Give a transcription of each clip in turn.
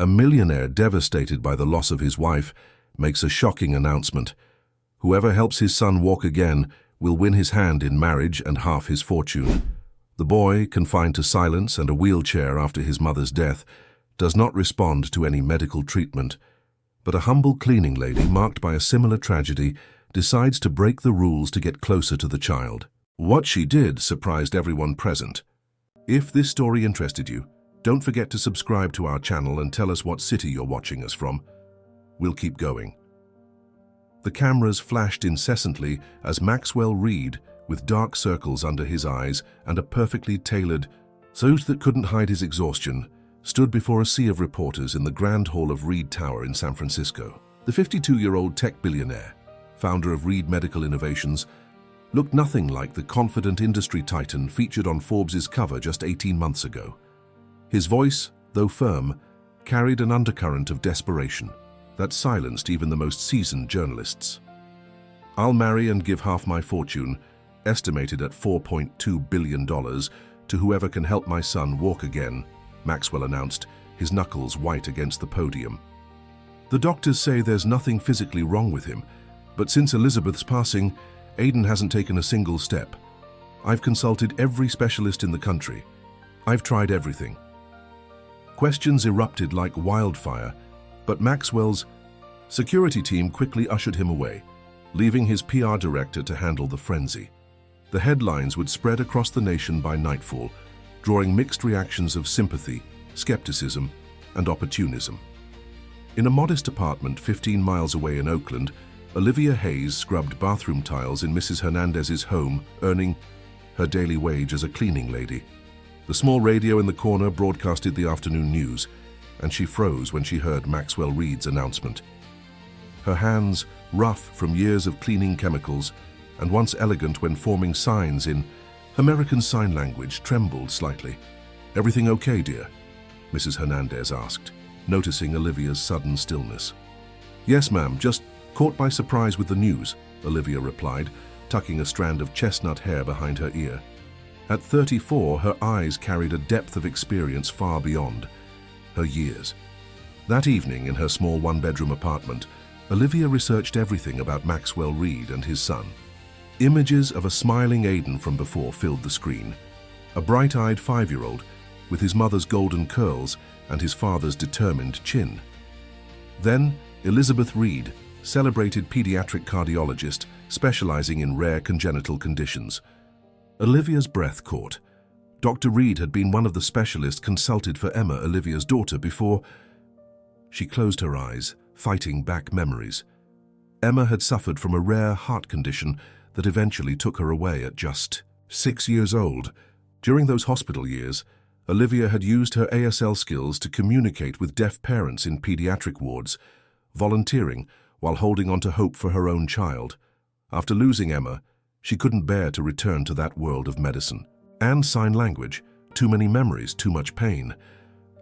A millionaire devastated by the loss of his wife makes a shocking announcement. Whoever helps his son walk again will win his hand in marriage and half his fortune. The boy, confined to silence and a wheelchair after his mother's death, does not respond to any medical treatment. But a humble cleaning lady marked by a similar tragedy decides to break the rules to get closer to the child. What she did surprised everyone present. If this story interested you, don't forget to subscribe to our channel and tell us what city you're watching us from. We'll keep going. The cameras flashed incessantly as Maxwell Reed, with dark circles under his eyes and a perfectly tailored suit that couldn't hide his exhaustion, stood before a sea of reporters in the Grand Hall of Reed Tower in San Francisco. The 52-year-old tech billionaire, founder of Reed Medical Innovations, looked nothing like the confident industry titan featured on Forbes' cover just 18 months ago. His voice, though firm, carried an undercurrent of desperation that silenced even the most seasoned journalists. "I'll marry and give half my fortune, estimated at $4.2 billion, to whoever can help my son walk again," Maxwell announced, his knuckles white against the podium. "The doctors say there's nothing physically wrong with him, but since Elizabeth's passing, Aiden hasn't taken a single step. I've consulted every specialist in the country. I've tried everything." Questions erupted like wildfire, but Maxwell's security team quickly ushered him away, leaving his PR director to handle the frenzy. The headlines would spread across the nation by nightfall, drawing mixed reactions of sympathy, skepticism, and opportunism. In a modest apartment 15 miles away in Oakland, Olivia Hayes scrubbed bathroom tiles in Mrs. Hernandez's home, earning her daily wage as a cleaning lady. The small radio in the corner broadcasted the afternoon news, and she froze when she heard Maxwell Reed's announcement. Her hands, rough from years of cleaning chemicals, and once elegant when forming signs in American Sign Language, trembled slightly. "Everything okay, dear?" Mrs. Hernandez asked, noticing Olivia's sudden stillness. "Yes, ma'am, just caught by surprise with the news," Olivia replied, tucking a strand of chestnut hair behind her ear. At 34, her eyes carried a depth of experience far beyond her years. That evening, in her small one-bedroom apartment, Olivia researched everything about Maxwell Reed and his son. Images of a smiling Aiden from before filled the screen. A bright-eyed 5-year-old with his mother's golden curls and his father's determined chin. Then, Elizabeth Reed, celebrated pediatric cardiologist specializing in rare congenital conditions. Olivia's breath caught. Dr. Reed had been one of the specialists consulted for Emma, Olivia's daughter, before. She closed her eyes, fighting back memories. Emma had suffered from a rare heart condition that eventually took her away at just 6 years old. During those hospital years, Olivia had used her ASL skills to communicate with deaf parents in pediatric wards, volunteering while holding on to hope for her own child. After losing Emma, she couldn't bear to return to that world of medicine. And sign language, too many memories, too much pain.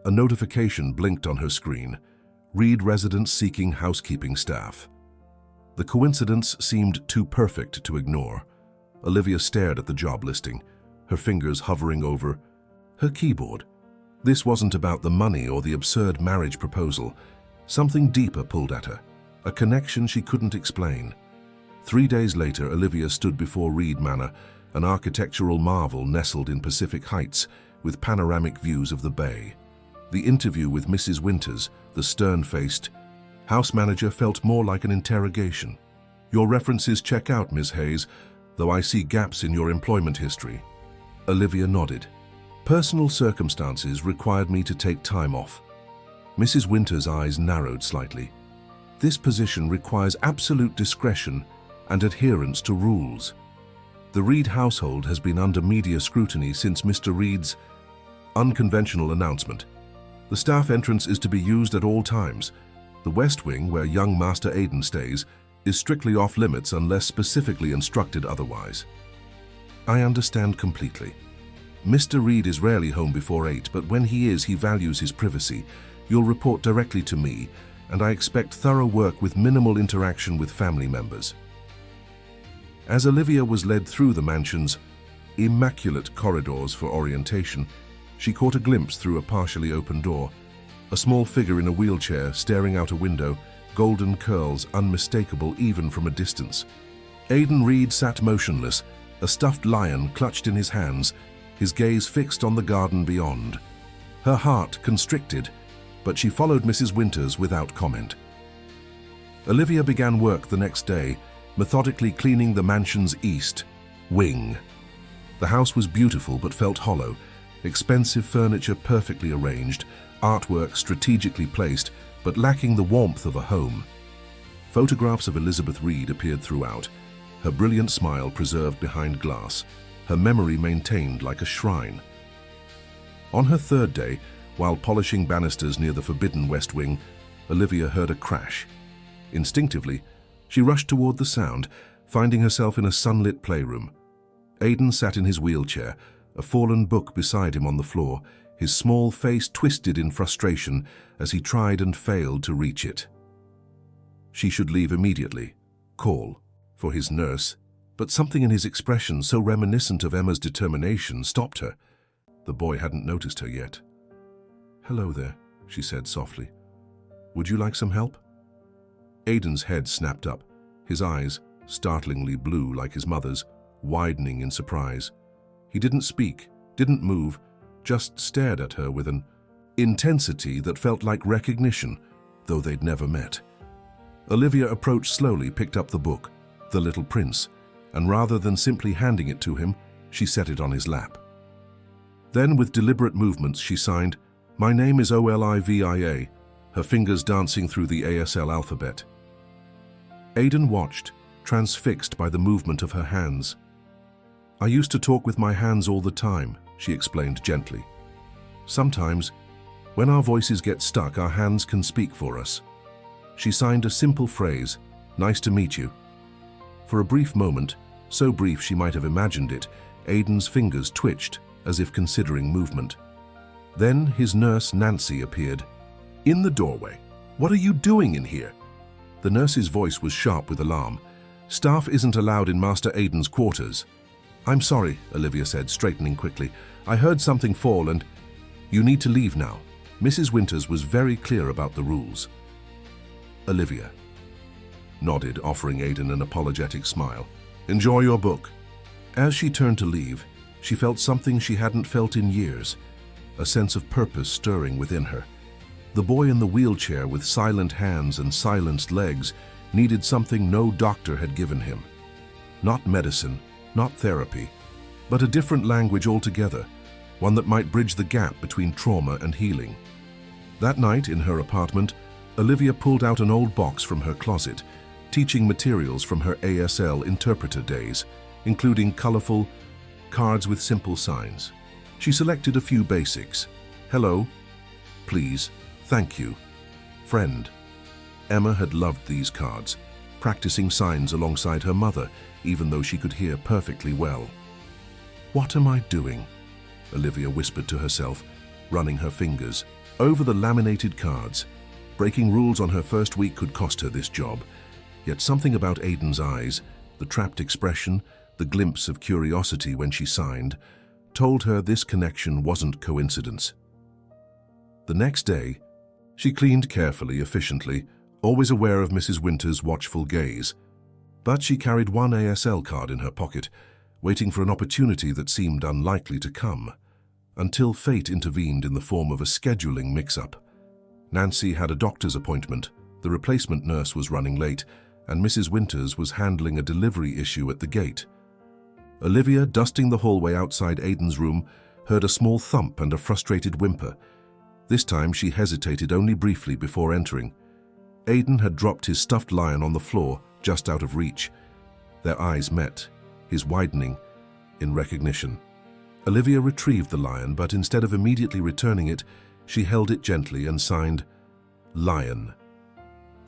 A notification blinked on her screen. Reed residents seeking housekeeping staff. The coincidence seemed too perfect to ignore. Olivia stared at the job listing, her fingers hovering over her keyboard. This wasn't about the money or the absurd marriage proposal. Something deeper pulled at her, a connection she couldn't explain. 3 days later, Olivia stood before Reed Manor, an architectural marvel nestled in Pacific Heights with panoramic views of the bay. The interview with Mrs. Winters, the stern-faced house manager, felt more like an interrogation. "Your references check out, Miss Hayes, though I see gaps in your employment history." Olivia nodded. "Personal circumstances required me to take time off." Mrs. Winters' eyes narrowed slightly. "This position requires absolute discretion and adherence to rules. The Reed household has been under media scrutiny since Mr. Reed's unconventional announcement. The staff entrance is to be used at all times. The West Wing, where young Master Aiden stays, is strictly off-limits unless specifically instructed otherwise." "I understand completely. Mr. Reed is rarely home before 8, but when he is, he values his privacy. You'll report directly to me, and I expect thorough work with minimal interaction with family members." As Olivia was led through the mansion's immaculate corridors for orientation, she caught a glimpse through a partially open door. A small figure in a wheelchair staring out a window, golden curls unmistakable even from a distance. Aidan Reed sat motionless, a stuffed lion clutched in his hands, his gaze fixed on the garden beyond. Her heart constricted, but she followed Mrs. Winters without comment. Olivia began work the next day, methodically cleaning the mansion's east wing. The house was beautiful but felt hollow, expensive furniture perfectly arranged, artwork strategically placed, but lacking the warmth of a home. Photographs of Elizabeth Reed appeared throughout, her brilliant smile preserved behind glass, her memory maintained like a shrine. On her third day, while polishing banisters near the forbidden West Wing, Olivia heard a crash. Instinctively, she rushed toward the sound, finding herself in a sunlit playroom. Aidan sat in his wheelchair, a fallen book beside him on the floor, his small face twisted in frustration as he tried and failed to reach it. She should leave immediately, call for his nurse, but something in his expression so reminiscent of Emma's determination stopped her. The boy hadn't noticed her yet. "Hello there," she said softly. "Would you like some help?" Aidan's head snapped up, his eyes, startlingly blue like his mother's, widening in surprise. He didn't speak, didn't move, just stared at her with an intensity that felt like recognition, though they'd never met. Olivia approached slowly, picked up the book, The Little Prince, and rather than simply handing it to him, she set it on his lap. Then, with deliberate movements, she signed, "My name is Olivia," her fingers dancing through the ASL alphabet. Aidan watched, transfixed by the movement of her hands. "I used to talk with my hands all the time," she explained gently. "Sometimes, when our voices get stuck, our hands can speak for us." She signed a simple phrase, "Nice to meet you." For a brief moment, so brief she might have imagined it, Aidan's fingers twitched, as if considering movement. Then his nurse, Nancy, appeared. In the doorway. "What are you doing in here?" The nurse's voice was sharp with alarm. "Staff isn't allowed in Master Aidan's quarters." "I'm sorry," Olivia said, straightening quickly. "I heard something fall and—" "You need to leave now." Mrs. Winters was very clear about the rules. Olivia nodded, offering Aidan an apologetic smile. "Enjoy your book." As she turned to leave, she felt something she hadn't felt in years, a sense of purpose stirring within her. The boy in the wheelchair with silent hands and silenced legs needed something no doctor had given him. Not medicine, not therapy, but a different language altogether, one that might bridge the gap between trauma and healing. That night, in her apartment, Olivia pulled out an old box from her closet, teaching materials from her ASL interpreter days, including colorful cards with simple signs. She selected a few basics. "Hello," "Please," "Thank you," "Friend." Emma had loved these cards, practicing signs alongside her mother, even though she could hear perfectly well. "What am I doing?" Olivia whispered to herself, running her fingers over the laminated cards. Breaking rules on her first week could cost her this job. Yet something about Aidan's eyes, the trapped expression, the glimpse of curiosity when she signed, told her this connection wasn't coincidence. The next day, she cleaned carefully, efficiently, always aware of Mrs. Winters' watchful gaze. But she carried one ASL card in her pocket, waiting for an opportunity that seemed unlikely to come, until fate intervened in the form of a scheduling mix-up. Nancy had a doctor's appointment, the replacement nurse was running late, and Mrs. Winters was handling a delivery issue at the gate. Olivia, dusting the hallway outside Aidan's room, heard a small thump and a frustrated whimper. This time she hesitated only briefly before entering. Aidan had dropped his stuffed lion on the floor, just out of reach. Their eyes met, his widening in recognition. Olivia retrieved the lion, but instead of immediately returning it, she held it gently and signed, "Lion."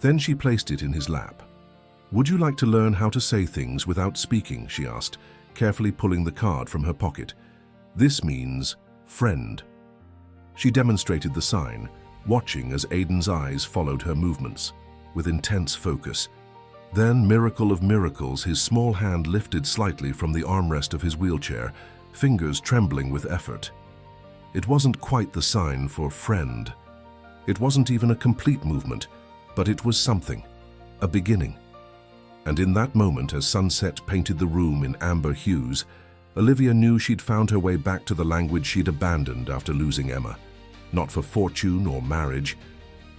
Then she placed it in his lap. "Would you like to learn how to say things without speaking?" she asked, carefully pulling the card from her pocket. "This means friend." She demonstrated the sign, watching as Aidan's eyes followed her movements, with intense focus. Then, miracle of miracles, his small hand lifted slightly from the armrest of his wheelchair, fingers trembling with effort. It wasn't quite the sign for friend. It wasn't even a complete movement, but it was something, a beginning. And in that moment, as sunset painted the room in amber hues, Olivia knew she'd found her way back to the language she'd abandoned after losing Emma. Not for fortune or marriage,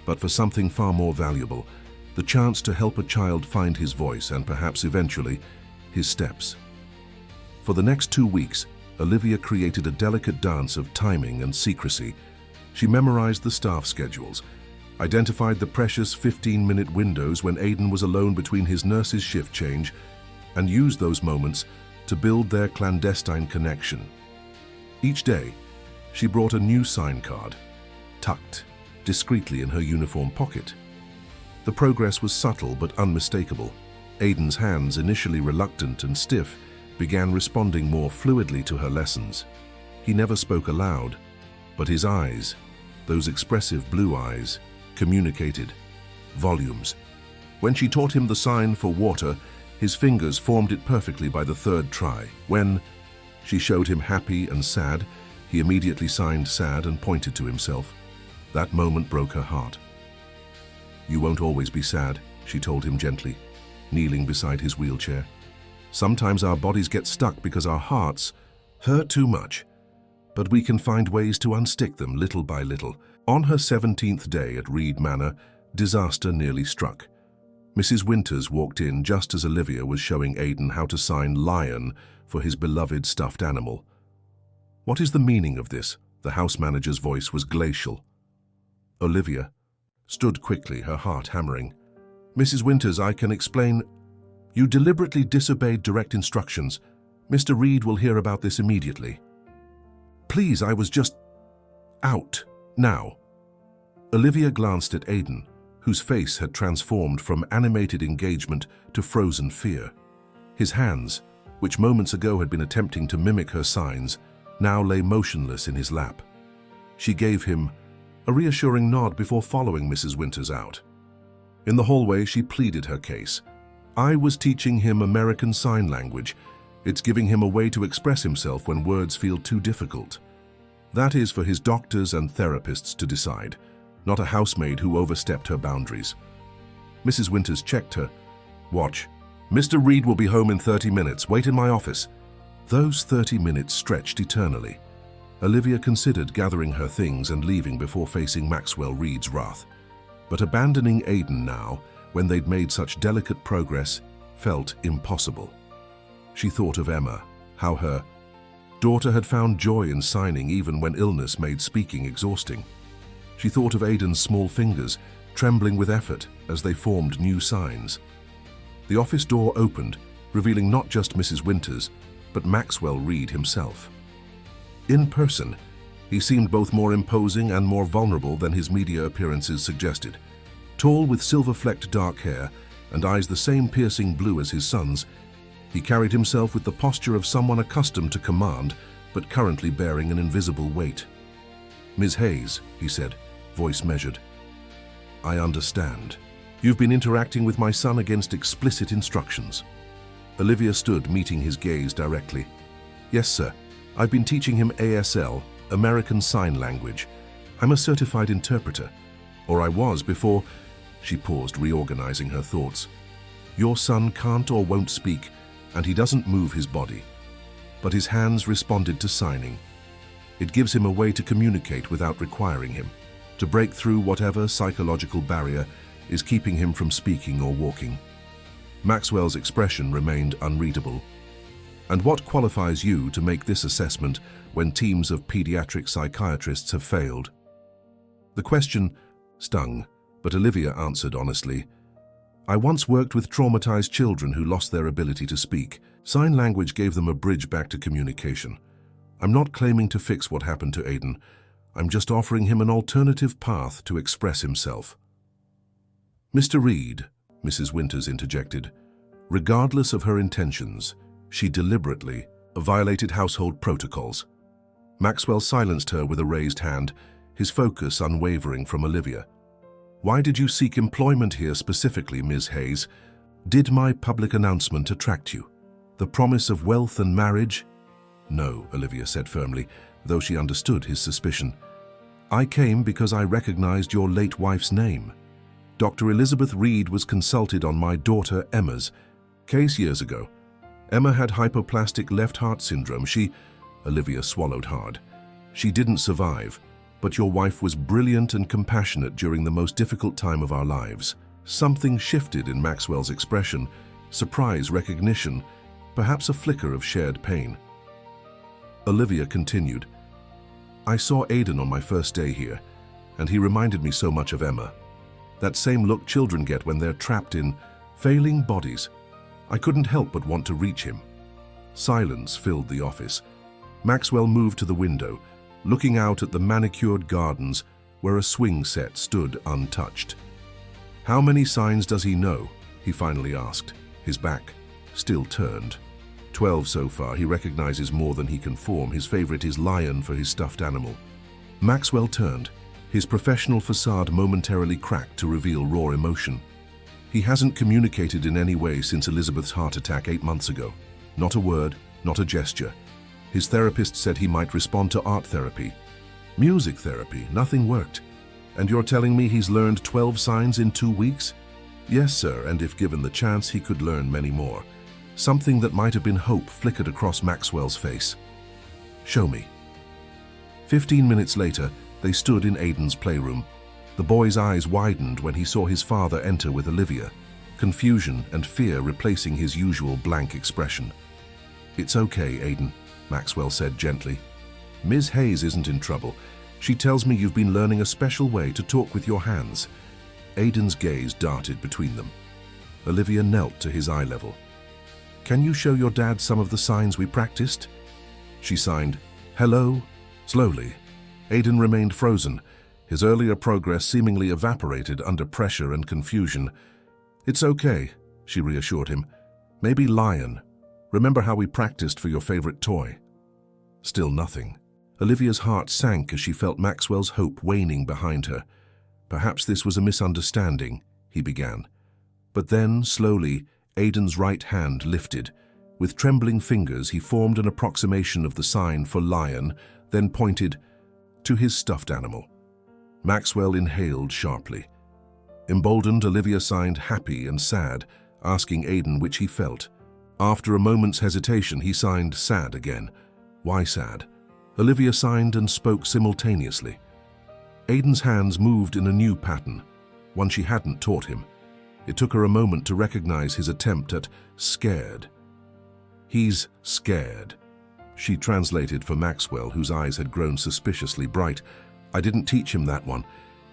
but for something far more valuable, the chance to help a child find his voice and perhaps eventually his steps. For the next 2 weeks, Olivia created a delicate dance of timing and secrecy. She memorized the staff schedules, identified the precious 15-minute windows when Aidan was alone between his nurse's shift change, and used those moments to build their clandestine connection. Each day, she brought a new sign card, tucked discreetly in her uniform pocket. The progress was subtle but unmistakable. Aidan's hands, initially reluctant and stiff, began responding more fluidly to her lessons. He never spoke aloud, but his eyes, those expressive blue eyes, communicated volumes. When she taught him the sign for water, his fingers formed it perfectly by the 3rd try. When she showed him happy and sad, he immediately signed sad and pointed to himself. That moment broke her heart. "You won't always be sad," she told him gently, kneeling beside his wheelchair. "Sometimes our bodies get stuck because our hearts hurt too much, but we can find ways to unstick them little by little." On her 17th day at Reed Manor, disaster nearly struck. Mrs. Winters walked in just as Olivia was showing Aidan how to sign lion for his beloved stuffed animal. "What is the meaning of this?" The house manager's voice was glacial. Olivia stood quickly, her heart hammering. "Mrs. Winters, I can explain. You deliberately disobeyed direct instructions. Mr. Reed will hear about this immediately." "Please, I was just out now." Olivia glanced at Aidan, whose face had transformed from animated engagement to frozen fear. His hands, which moments ago had been attempting to mimic her signs, now lay motionless in his lap. She gave him a reassuring nod before following Mrs. Winters out. In the hallway, she pleaded her case. "I was teaching him American Sign Language. It's giving him a way to express himself when words feel too difficult. That is for his doctors and therapists to decide, not a housemaid who overstepped her boundaries." Mrs. Winters checked her. "Watch. Mr. Reed will be home in 30 minutes. Wait in my office." Those 30 minutes stretched eternally. Olivia considered gathering her things and leaving before facing Maxwell Reed's wrath. But abandoning Aidan now, when they'd made such delicate progress, felt impossible. She thought of Emma, how her daughter had found joy in signing even when illness made speaking exhausting. She thought of Aidan's small fingers, trembling with effort as they formed new signs. The office door opened, revealing not just Mrs. Winters, but Maxwell Reed himself. In person, he seemed both more imposing and more vulnerable than his media appearances suggested. Tall with silver-flecked dark hair and eyes the same piercing blue as his son's, he carried himself with the posture of someone accustomed to command, but currently bearing an invisible weight. "Ms. Hayes," he said, voice measured. "I understand. You've been interacting with my son against explicit instructions." Olivia stood, meeting his gaze directly. "Yes, sir. I've been teaching him ASL, American Sign Language. I'm a certified interpreter. Or I was before." She paused, reorganizing her thoughts. "Your son can't or won't speak, and he doesn't move his body. But his hands responded to signing. It gives him a way to communicate without requiring him, to break through whatever psychological barrier is keeping him from speaking or walking." Maxwell's expression remained unreadable. "And what qualifies you to make this assessment when teams of pediatric psychiatrists have failed?" The question stung, but Olivia answered honestly. "I once worked with traumatized children who lost their ability to speak. Sign language gave them a bridge back to communication. I'm not claiming to fix what happened to Aidan. I'm just offering him an alternative path to express himself." "Mr. Reed," Mrs. Winters interjected, regardless of her intentions, she deliberately violated household protocols. Maxwell silenced her with a raised hand, his focus unwavering from Olivia. "Why did you seek employment here specifically, Ms. Hayes? Did my public announcement attract you? The promise of wealth and marriage?" "No," Olivia said firmly, though she understood his suspicion. I came because I recognized your late wife's name. Dr. Elizabeth Reed was consulted on my daughter Emma's case years ago. Emma had hypoplastic left heart syndrome. Olivia swallowed hard. She didn't survive, but your wife was brilliant and compassionate during the most difficult time of our lives. Something shifted in Maxwell's expression, surprise, recognition, perhaps a flicker of shared pain. Olivia continued, I saw Aidan on my first day here, and he reminded me so much of Emma. That same look children get when they're trapped in failing bodies. I couldn't help but want to reach him. Silence filled the office. Maxwell moved to the window, looking out at the manicured gardens where a swing set stood untouched. How many signs does he know? He finally asked, his back still turned. 12 so far. He recognizes more than he can form. His favorite is lion for his stuffed animal. Maxwell turned, his professional facade momentarily cracked to reveal raw emotion. He hasn't communicated in any way since Elizabeth's heart attack 8 months ago. Not a word, not a gesture. His therapist said he might respond to art therapy. Music therapy, nothing worked. And you're telling me he's learned 12 signs in 2 weeks? Yes, sir, and if given the chance, he could learn many more. Something that might have been hope flickered across Maxwell's face. Show me. 15 minutes later, they stood in Aidan's playroom. The boy's eyes widened when he saw his father enter with Olivia, confusion and fear replacing his usual blank expression. It's okay, Aidan, Maxwell said gently. Ms. Hayes isn't in trouble. She tells me you've been learning a special way to talk with your hands. Aidan's gaze darted between them. Olivia knelt to his eye level. Can you show your dad some of the signs we practiced? She signed, hello, slowly. Aidan remained frozen, his earlier progress seemingly evaporated under pressure and confusion. It's okay, she reassured him. Maybe lion. Remember how we practiced for your favorite toy? Still nothing. Olivia's heart sank as she felt Maxwell's hope waning behind her. Perhaps this was a misunderstanding, he began. But then, slowly, Aidan's right hand lifted. With trembling fingers, he formed an approximation of the sign for lion, then pointed to his stuffed animal. Maxwell inhaled sharply. Emboldened, Olivia signed happy and sad, asking Aidan which he felt. After a moment's hesitation, he signed sad again. Why sad? Olivia signed and spoke simultaneously. Aidan's hands moved in a new pattern, one she hadn't taught him. It took her a moment to recognize his attempt at scared. He's scared. She translated for Maxwell, whose eyes had grown suspiciously bright. I didn't teach him that one.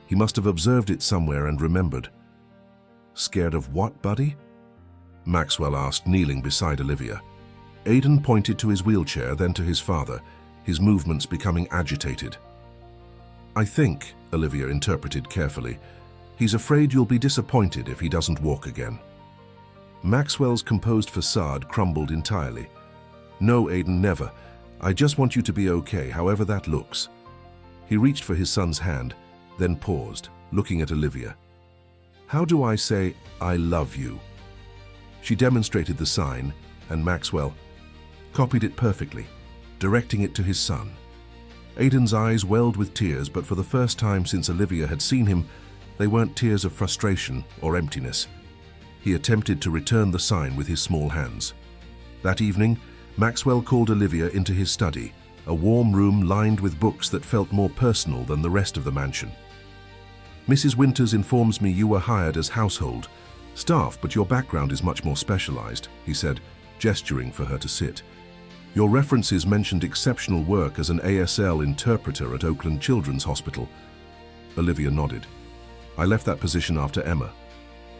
He must have observed it somewhere and remembered. Scared of what, buddy? Maxwell asked, kneeling beside Olivia. Aidan pointed to his wheelchair, then to his father, his movements becoming agitated. I think, Olivia interpreted carefully, he's afraid you'll be disappointed if he doesn't walk again. Maxwell's composed facade crumbled entirely. No, Aidan, never. I just want you to be okay, however that looks. He reached for his son's hand, then paused, looking at Olivia. How do I say, I love you? She demonstrated the sign, and Maxwell copied it perfectly, directing it to his son. Aidan's eyes welled with tears, but for the first time since Olivia had seen him, they weren't tears of frustration or emptiness. He attempted to return the sign with his small hands. That evening, Maxwell called Olivia into his study, a warm room lined with books that felt more personal than the rest of the mansion. Mrs. Winters informs me you were hired as household staff, but your background is much more specialized, he said, gesturing for her to sit. Your references mentioned exceptional work as an ASL interpreter at Oakland Children's Hospital. Olivia nodded. I left that position after Emma.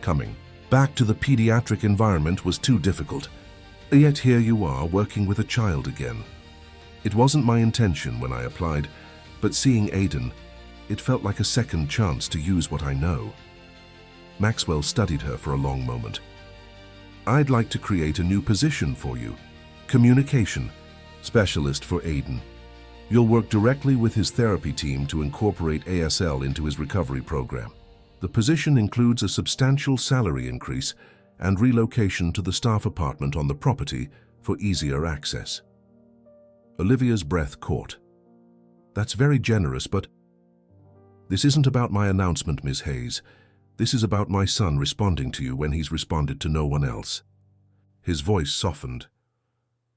Coming back to the pediatric environment was too difficult. Yet here you are, working with a child again. It wasn't my intention when I applied, but seeing Aidan, it felt like a second chance to use what I know. Maxwell studied her for a long moment. I'd like to create a new position for you. Communication specialist for Aidan. You'll work directly with his therapy team to incorporate ASL into his recovery program. The position includes a substantial salary increase and relocation to the staff apartment on the property for easier access. Olivia's breath caught. That's very generous, but "This isn't about my announcement, Miss Hayes. This is about my son responding to you when he's responded to no one else." His voice softened.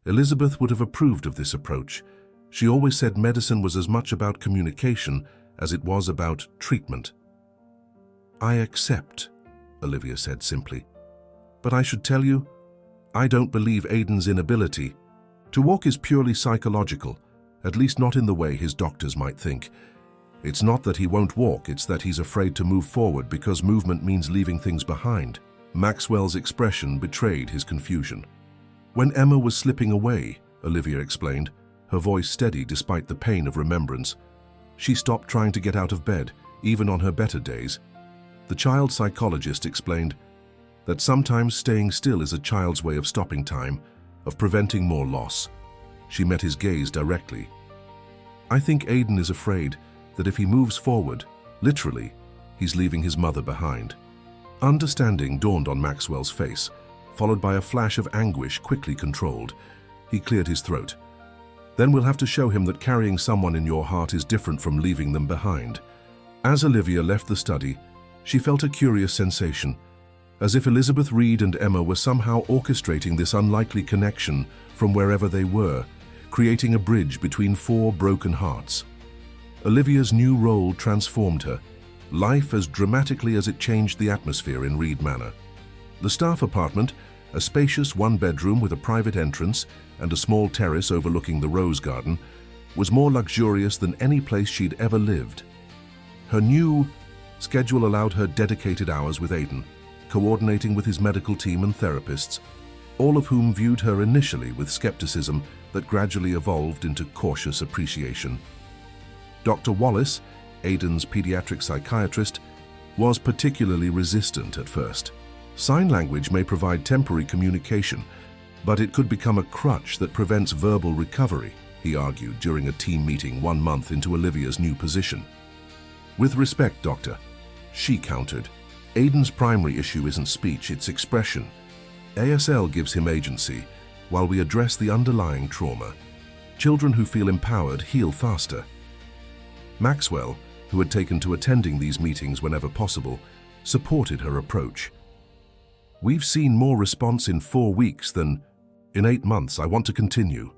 Elizabeth would have approved of this approach. She always said medicine was as much about communication as it was about treatment. "I accept," Olivia said simply. "But I should tell you, I don't believe Aiden's inability to walk is purely psychological, at least not in the way his doctors might think. It's not that he won't walk, it's that he's afraid to move forward because movement means leaving things behind." Maxwell's expression betrayed his confusion. "When Emma was slipping away," Olivia explained, her voice steady despite the pain of remembrance, "she stopped trying to get out of bed, even on her better days." The child psychologist explained that sometimes staying still is a child's way of stopping time, of preventing more loss. She met his gaze directly. "I think Aiden is afraid that if he moves forward, literally, he's leaving his mother behind." Understanding dawned on Maxwell's face, followed by a flash of anguish quickly controlled. He cleared his throat. "Then we'll have to show him that carrying someone in your heart is different from leaving them behind." As Olivia left the study, she felt a curious sensation, as if Elizabeth Reed and Emma were somehow orchestrating this unlikely connection from wherever they were, creating a bridge between four broken hearts. Olivia's new role transformed her, life as dramatically as it changed the atmosphere in Reed Manor. The staff apartment, a spacious one-bedroom with a private entrance and a small terrace overlooking the rose garden, was more luxurious than any place she'd ever lived. Her new schedule allowed her dedicated hours with Aiden, coordinating with his medical team and therapists, all of whom viewed her initially with skepticism that gradually evolved into cautious appreciation. Dr. Wallace, Aiden's pediatric psychiatrist, was particularly resistant at first. Sign language may provide temporary communication, but it could become a crutch that prevents verbal recovery, he argued during a team meeting 1 month into Olivia's new position. "With respect, doctor," she countered, "Aiden's primary issue isn't speech, it's expression. ASL gives him agency, while we address the underlying trauma. Children who feel empowered heal faster." Maxwell, who had taken to attending these meetings whenever possible, supported her approach. "We've seen more response in 4 weeks than in 8 months. I want to continue."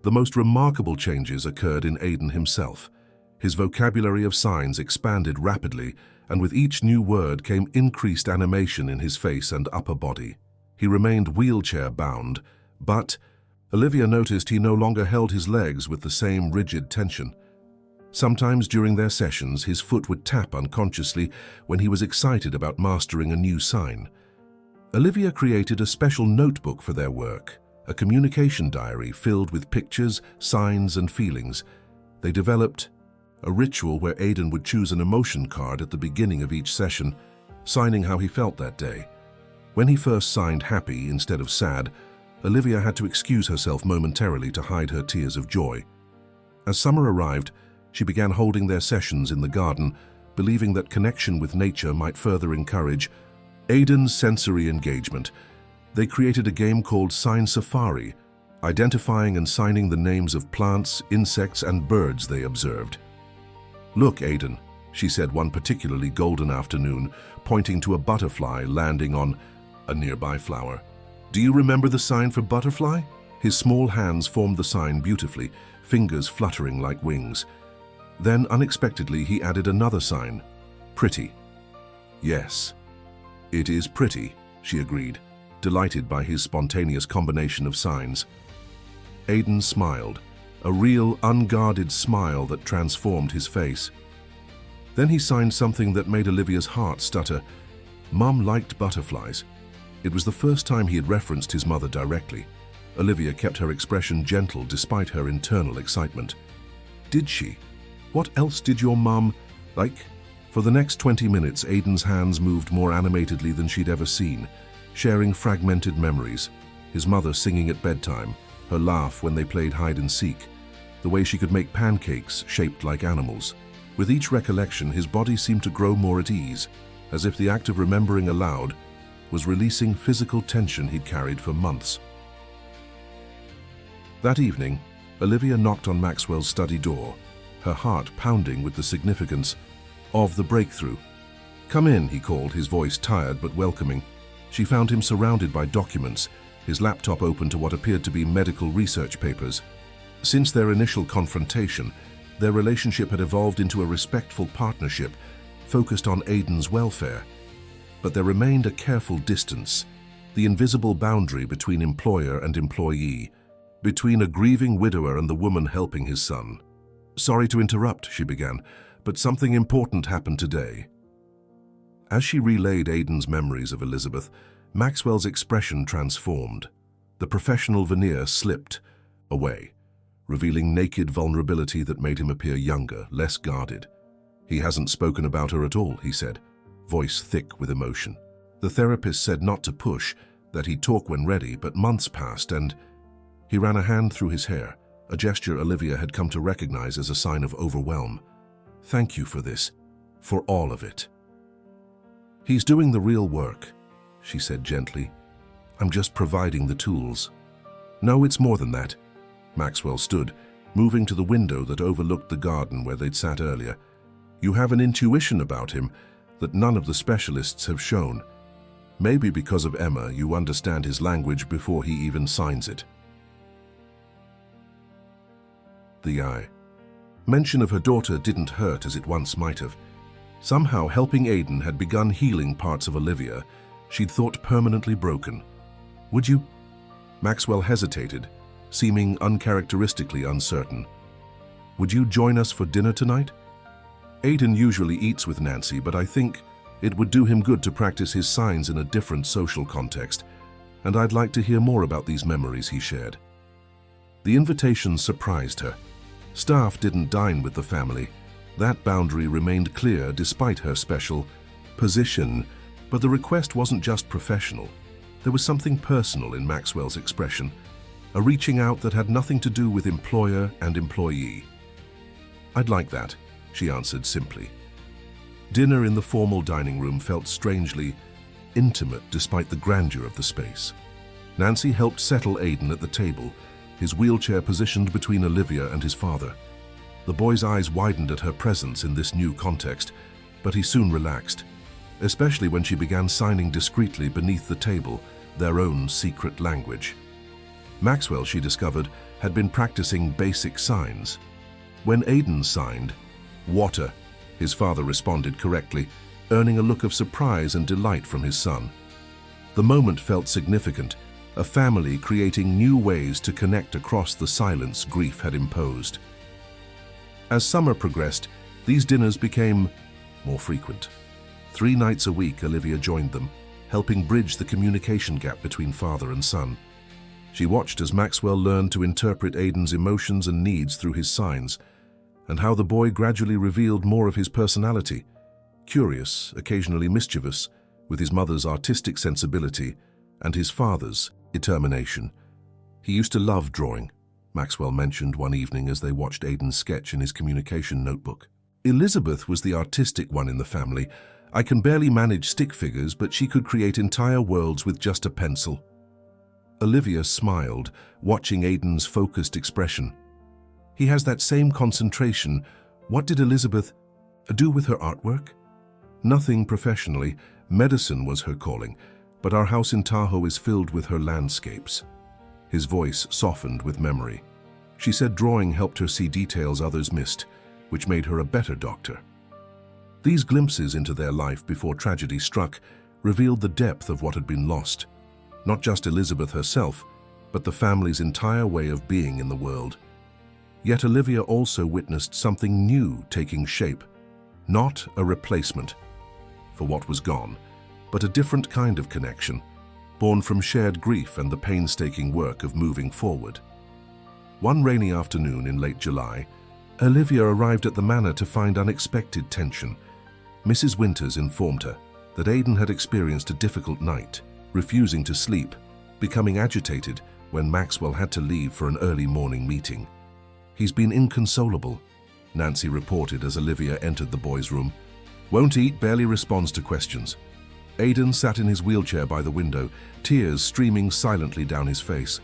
The most remarkable changes occurred in Aiden himself. His vocabulary of signs expanded rapidly, and with each new word came increased animation in his face and upper body. He remained wheelchair-bound, but Olivia noticed he no longer held his legs with the same rigid tension. Sometimes during their sessions, his foot would tap unconsciously when he was excited about mastering a new sign. Olivia created a special notebook for their work, a communication diary filled with pictures, signs, and feelings. They developed a ritual where Aiden would choose an emotion card at the beginning of each session, signing how he felt that day. When he first signed happy instead of sad, Olivia had to excuse herself momentarily to hide her tears of joy. As summer arrived, she began holding their sessions in the garden, believing that connection with nature might further encourage Aiden's sensory engagement. They created a game called Sign Safari, identifying and signing the names of plants, insects, and birds they observed. "Look, Aiden," she said one particularly golden afternoon, pointing to a butterfly landing on a nearby flower. "Do you remember the sign for butterfly?" His small hands formed the sign beautifully, fingers fluttering like wings. Then, unexpectedly, he added another sign, pretty. "Yes, it is pretty," she agreed, delighted by his spontaneous combination of signs. Aiden smiled, a real, unguarded smile that transformed his face. Then he signed something that made Olivia's heart stutter. Mum liked butterflies. It was the first time he had referenced his mother directly. Olivia kept her expression gentle despite her internal excitement. "Did she? What else did your mum like?" For the next 20 minutes, Aiden's hands moved more animatedly than she'd ever seen, sharing fragmented memories. His mother singing at bedtime, her laugh when they played hide and seek, the way she could make pancakes shaped like animals. With each recollection, his body seemed to grow more at ease, as if the act of remembering aloud was releasing physical tension he'd carried for months. That evening, Olivia knocked on Maxwell's study door, her heart pounding with the significance. of the breakthrough. "Come in," he called, his voice tired but welcoming. She found him surrounded by documents, his laptop open to what appeared to be medical research papers. Since their initial confrontation, their relationship had evolved into a respectful partnership focused on Aiden's welfare. But there remained a careful distance, the invisible boundary between employer and employee, between a grieving widower and the woman helping his son. "Sorry to interrupt," she began, "but something important happened today." As she relayed Aiden's memories of Elizabeth, Maxwell's expression transformed. The professional veneer slipped away, revealing naked vulnerability that made him appear younger, less guarded. "He hasn't spoken about her at all," he said, voice thick with emotion. "The therapist said not to push, that he'd talk when ready, but months passed and—" He ran a hand through his hair, a gesture Olivia had come to recognize as a sign of overwhelm. "Thank you for this, for all of it." "He's doing the real work," she said gently. "I'm just providing the tools." "No, it's more than that." Maxwell stood, moving to the window that overlooked the garden where they'd sat earlier. "You have an intuition about him that none of the specialists have shown. Maybe because of Emma, you understand his language before he even signs it." The eye. Mention of her daughter didn't hurt as it once might have. Somehow helping Aiden had begun healing parts of Olivia she'd thought permanently broken. "Would you?" Maxwell hesitated, seeming uncharacteristically uncertain. "Would you join us for dinner tonight? Aiden usually eats with Nancy, but I think it would do him good to practice his signs in a different social context, and I'd like to hear more about these memories he shared." The invitation surprised her. Staff didn't dine with the family. That boundary remained clear despite her special position, but the request wasn't just professional. There was something personal in Maxwell's expression, a reaching out that had nothing to do with employer and employee. "I'd like that," she answered simply. Dinner in the formal dining room felt strangely intimate despite the grandeur of the space. Nancy helped settle Aiden at the table, his wheelchair positioned between Olivia and his father. The boy's eyes widened at her presence in this new context, but he soon relaxed, especially when she began signing discreetly beneath the table, their own secret language. Maxwell, she discovered, had been practicing basic signs. When Aiden signed, "Water," his father responded correctly, earning a look of surprise and delight from his son. The moment felt significant, a family creating new ways to connect across the silence grief had imposed. As summer progressed, these dinners became more frequent. 3 nights a week, Olivia joined them, helping bridge the communication gap between father and son. She watched as Maxwell learned to interpret Aiden's emotions and needs through his signs, and how the boy gradually revealed more of his personality, curious, occasionally mischievous, with his mother's artistic sensibility and his father's determination. "He used to love drawing," Maxwell mentioned one evening as they watched Aiden's sketch in his communication notebook. "Elizabeth was the artistic one in the family. I can barely manage stick figures, but she could create entire worlds with just a pencil." Olivia smiled, watching Aiden's focused expression. "He has that same concentration. What did Elizabeth do with her artwork?" "Nothing professionally. Medicine was her calling, but our house in Tahoe is filled with her landscapes." His voice softened with memory. She said drawing helped her see details others missed, which made her a better doctor. These glimpses into their life before tragedy struck revealed the depth of what had been lost. Not just Elizabeth herself, but the family's entire way of being in the world. Yet Olivia also witnessed something new taking shape. Not a replacement for what was gone, but a different kind of connection, born from shared grief and the painstaking work of moving forward. One rainy afternoon in late July, Olivia arrived at the manor to find unexpected tension. Mrs. Winters informed her that Aiden had experienced a difficult night, refusing to sleep, becoming agitated when Maxwell had to leave for an early morning meeting. "He's been inconsolable," Nancy reported as Olivia entered the boy's room. "Won't eat, barely responds to questions." Aiden sat in his wheelchair by the window, tears streaming silently down his face.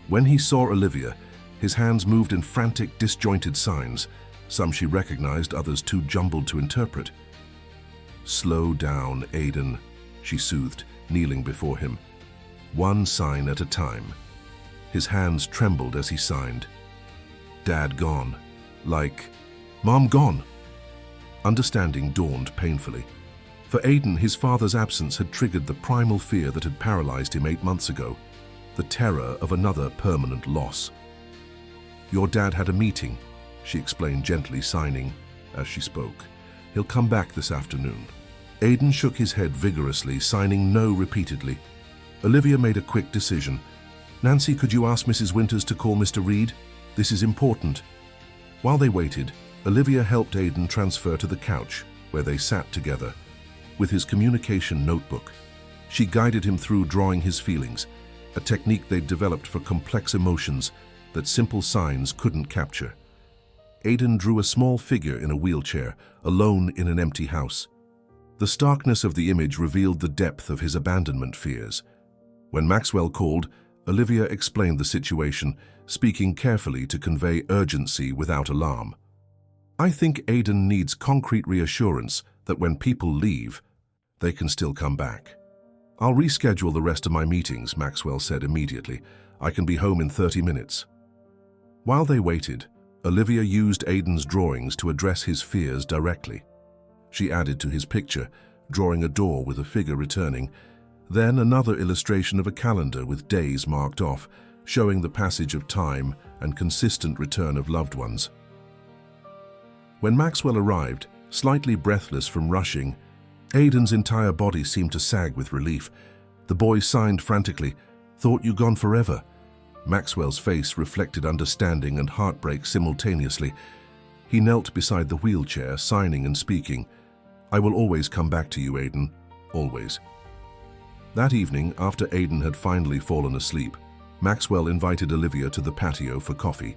When he saw Olivia, his hands moved in frantic, disjointed signs, some she recognized, others too jumbled to interpret. Slow down, Aiden, she soothed, kneeling before him. One sign at a time. His hands trembled as he signed. Dad gone. Like, Mom gone. Understanding dawned painfully. For Aiden, his father's absence had triggered the primal fear that had paralyzed him 8 months ago, the terror of another permanent loss. Your dad had a meeting, she explained, gently signing as she spoke. He'll come back this afternoon. Aiden shook his head vigorously, signing no repeatedly. Olivia made a quick decision. Nancy, could you ask Mrs. Winters to call Mr. Reed? This is important. While they waited, Olivia helped Aiden transfer to the couch, where they sat together. With his communication notebook, she guided him through drawing his feelings, a technique they'd developed for complex emotions that simple signs couldn't capture. Aiden drew a small figure in a wheelchair, alone in an empty house. The starkness of the image revealed the depth of his abandonment fears. When Maxwell called, Olivia explained the situation, speaking carefully to convey urgency without alarm. I think Aiden needs concrete reassurance that when people leave, they can still come back. I'll reschedule the rest of my meetings, Maxwell said immediately. I can be home in 30 minutes. While they waited, Olivia used Aiden's drawings to address his fears directly. She added to his picture, drawing a door with a figure returning, then another illustration of a calendar with days marked off, showing the passage of time and consistent return of loved ones. When Maxwell arrived, slightly breathless from rushing, Aiden's entire body seemed to sag with relief. The boy signed frantically, "Thought you gone forever." Maxwell's face reflected understanding and heartbreak simultaneously. He knelt beside the wheelchair, signing and speaking. "I will always come back to you, Aiden. Always." That evening, after Aiden had finally fallen asleep, Maxwell invited Olivia to the patio for coffee.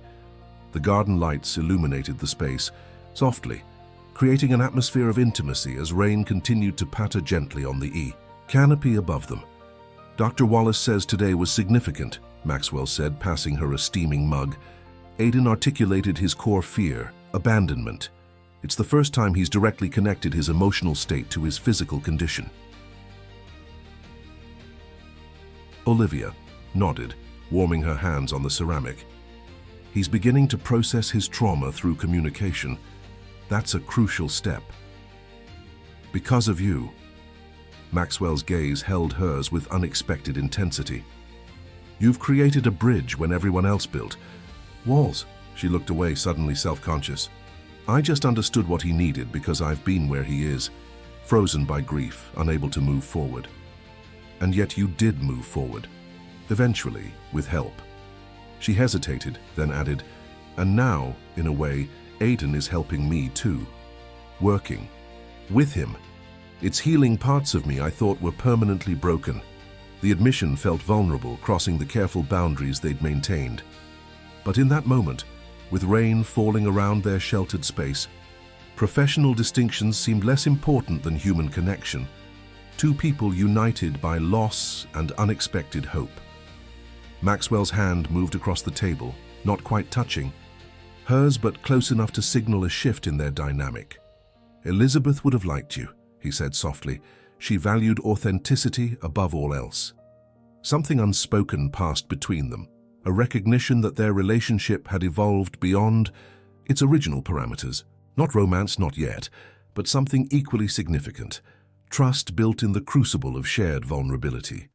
The garden lights illuminated the space, softly, creating an atmosphere of intimacy as rain continued to patter gently on the canopy above them. "Dr. Wallace says today was significant," Maxwell said, passing her a steaming mug. Aiden articulated his core fear, abandonment. It's the first time he's directly connected his emotional state to his physical condition. Olivia nodded, warming her hands on the ceramic. He's beginning to process his trauma through communication. That's a crucial step. Because of you. Maxwell's gaze held hers with unexpected intensity. You've created a bridge when everyone else built walls. She looked away, suddenly self-conscious. I just understood what he needed because I've been where he is, frozen by grief, unable to move forward. And yet you did move forward, eventually, with help. She hesitated, then added, and now, in a way, Aiden is helping me too. Working. With him. It's healing parts of me I thought were permanently broken. The admission felt vulnerable, crossing the careful boundaries they'd maintained. But in that moment, with rain falling around their sheltered space, professional distinctions seemed less important than human connection. Two people united by loss and unexpected hope. Maxwell's hand moved across the table, not quite touching. Hers but close enough to signal a shift in their dynamic. Elizabeth would have liked you, he said softly. She valued authenticity above all else. Something unspoken passed between them, a recognition that their relationship had evolved beyond its original parameters. Not romance, not yet, but something equally significant. Trust built in the crucible of shared vulnerability.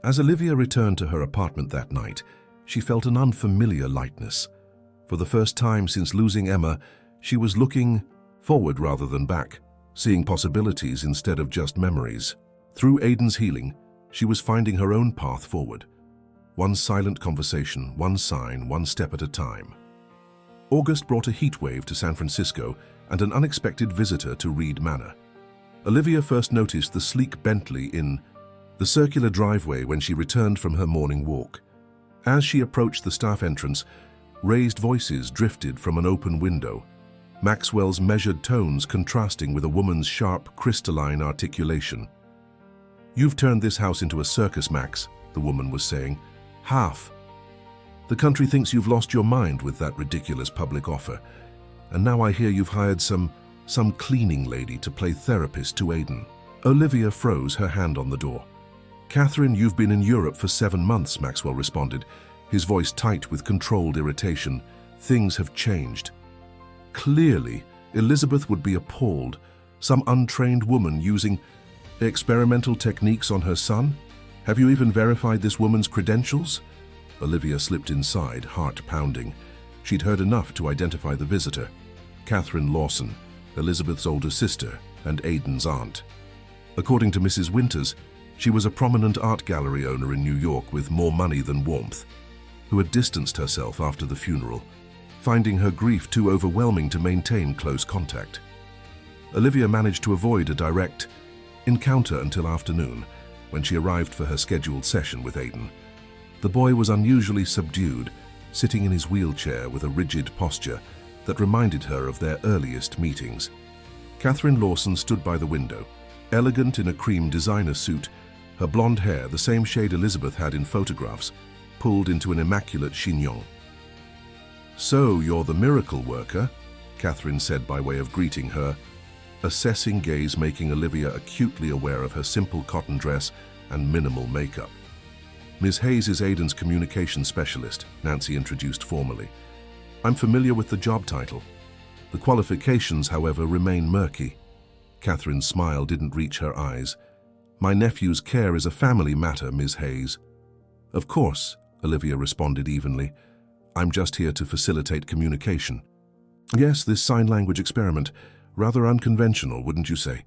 As Olivia returned to her apartment that night, she felt an unfamiliar lightness. For the first time since losing Emma, she was looking forward rather than back, seeing possibilities instead of just memories. Through Aiden's healing, she was finding her own path forward. One silent conversation, one sign, one step at a time. August brought a heat wave to San Francisco and an unexpected visitor to Reed Manor. Olivia first noticed the sleek Bentley in the circular driveway when she returned from her morning walk. As she approached the staff entrance, raised voices drifted from an open window, Maxwell's measured tones contrasting with a woman's sharp, crystalline articulation. "You've turned this house into a circus, Max," the woman was saying. "Half. The country thinks you've lost your mind with that ridiculous public offer. And now I hear you've hired some some cleaning lady to play therapist to Aidan. Olivia froze, her hand on the door. "Catherine, you've been in Europe for 7 months," Maxwell responded, his voice tight with controlled irritation. "Things have changed." Clearly, Elizabeth would be appalled. Some untrained woman using experimental techniques on her son? "Have you even verified this woman's credentials?" Olivia slipped inside, heart pounding. She'd heard enough to identify the visitor. Catherine Lawson, Elizabeth's older sister and Aidan's aunt. According to Mrs. Winters, she was a prominent art gallery owner in New York with more money than warmth, who had distanced herself after the funeral, finding her grief too overwhelming to maintain close contact. Olivia managed to avoid a direct encounter until afternoon, when she arrived for her scheduled session with Aidan. The boy was unusually subdued, sitting in his wheelchair with a rigid posture that reminded her of their earliest meetings. Catherine Lawson stood by the window, elegant in a cream designer suit, her blonde hair, the same shade Elizabeth had in photographs, pulled into an immaculate chignon. "So you're the miracle worker," Catherine said by way of greeting her, assessing gaze making Olivia acutely aware of her simple cotton dress and minimal makeup. "Ms. Hayes is Aidan's communication specialist," Nancy introduced formally. "I'm familiar with the job title. The qualifications, however, remain murky." Catherine's smile didn't reach her eyes. "My nephew's care is a family matter, Ms. Hayes." "Of course," Olivia responded evenly. "I'm just here to facilitate communication." "Yes, this sign language experiment, rather unconventional, wouldn't you say?"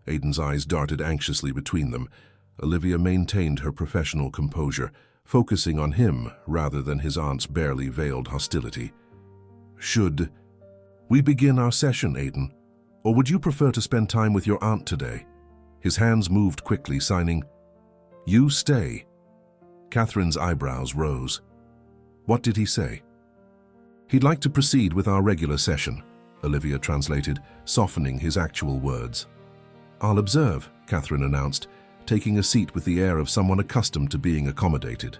Aidan's eyes darted anxiously between them. Olivia maintained her professional composure, focusing on him rather than his aunt's barely veiled hostility. "Should we begin our session, Aidan? Or would you prefer to spend time with your aunt today?" His hands moved quickly, signing, "You stay." Catherine's eyebrows rose. What did he say? "He'd like to proceed with our regular session," Olivia translated, softening his actual words. "I'll observe," Catherine announced, taking a seat with the air of someone accustomed to being accommodated.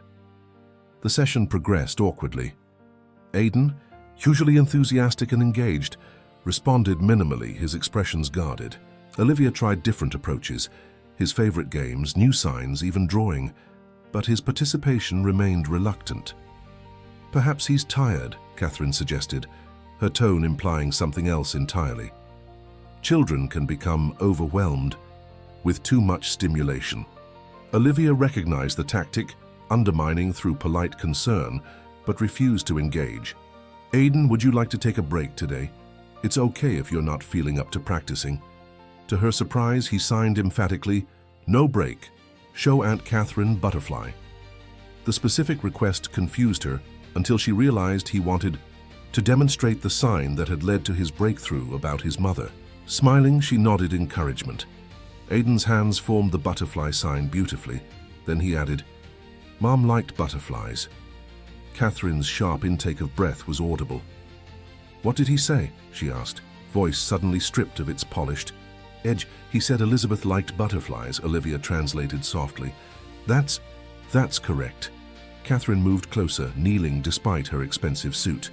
The session progressed awkwardly. Aidan, usually enthusiastic and engaged, responded minimally, his expressions guarded. Olivia tried different approaches, his favorite games, new signs, even drawing, but his participation remained reluctant. "Perhaps he's tired," Catherine suggested, her tone implying something else entirely. Children can become overwhelmed with too much stimulation. Olivia recognized the tactic, undermining through polite concern, but refused to engage. "Aidan, would you like to take a break today? It's okay if you're not feeling up to practicing." To her surprise, he signed emphatically, "No break. Show Aunt Catherine butterfly." The specific request confused her until she realized he wanted to demonstrate the sign that had led to his breakthrough about his mother. Smiling, she nodded encouragement. Aidan's hands formed the butterfly sign beautifully. Then he added, "Mom liked butterflies." Catherine's sharp intake of breath was audible. "What did he say?" she asked, voice suddenly stripped of its polished edge. "He said Elizabeth liked butterflies," Olivia translated softly. That's correct." Catherine moved closer, kneeling despite her expensive suit.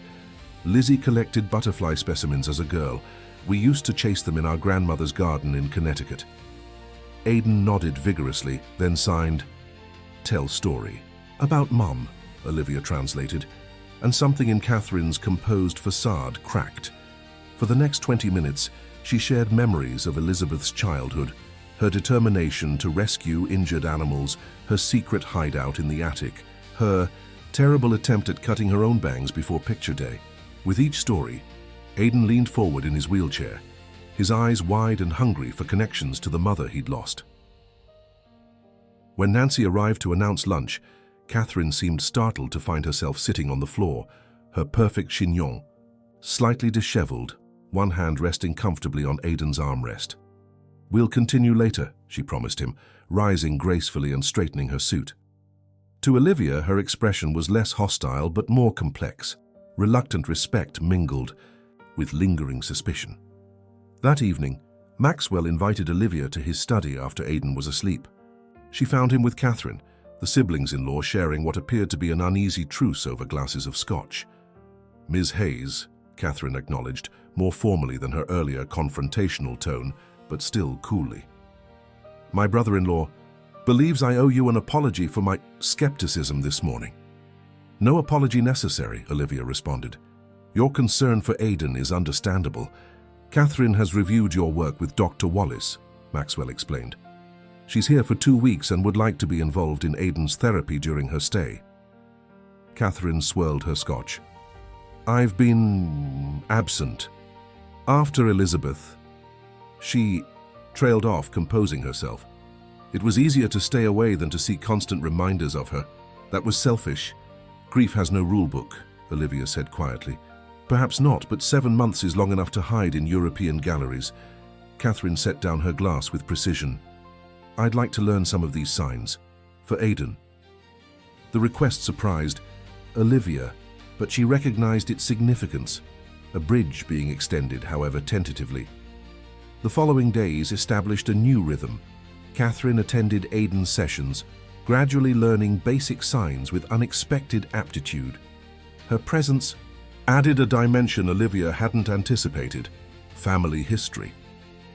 "Lizzie collected butterfly specimens as a girl. We used to chase them in our grandmother's garden in Connecticut." Aidan nodded vigorously, then signed, "Tell story." "About Mom," Olivia translated, and something in Catherine's composed facade cracked. For the next 20 minutes, she shared memories of Elizabeth's childhood, her determination to rescue injured animals, her secret hideout in the attic, her terrible attempt at cutting her own bangs before picture day. With each story, Aidan leaned forward in his wheelchair, his eyes wide and hungry for connections to the mother he'd lost. When Nancy arrived to announce lunch, Catherine seemed startled to find herself sitting on the floor, her perfect chignon, slightly disheveled, one hand resting comfortably on Aidan's armrest. "We'll continue later," she promised him, rising gracefully and straightening her suit. To Olivia, her expression was less hostile but more complex. Reluctant respect mingled with lingering suspicion. That evening, Maxwell invited Olivia to his study after Aidan was asleep. She found him with Catherine, the siblings-in-law sharing what appeared to be an uneasy truce over glasses of scotch. "Ms. Hayes," Catherine acknowledged, more formally than her earlier confrontational tone, but still coolly. My brother-in-law believes I owe you an apology for my skepticism this morning. No apology necessary, Olivia responded. Your concern for Aidan is understandable. Catherine has reviewed your work with Dr. Wallace, Maxwell explained. She's here for 2 weeks and would like to be involved in Aidan's therapy during her stay. Catherine swirled her scotch. I've been absent. After Elizabeth, she trailed off, composing herself. It was easier to stay away than to see constant reminders of her. That was selfish. Grief has no rule book, Olivia said quietly. Perhaps not, but 7 months is long enough to hide in European galleries. Catherine set down her glass with precision. I'd like to learn some of these signs. For Aidan. The request surprised Olivia, but she recognized its significance, a bridge being extended, however tentatively. The following days established a new rhythm. Catherine attended Aidan's sessions, gradually learning basic signs with unexpected aptitude. Her presence added a dimension Olivia hadn't anticipated: family history.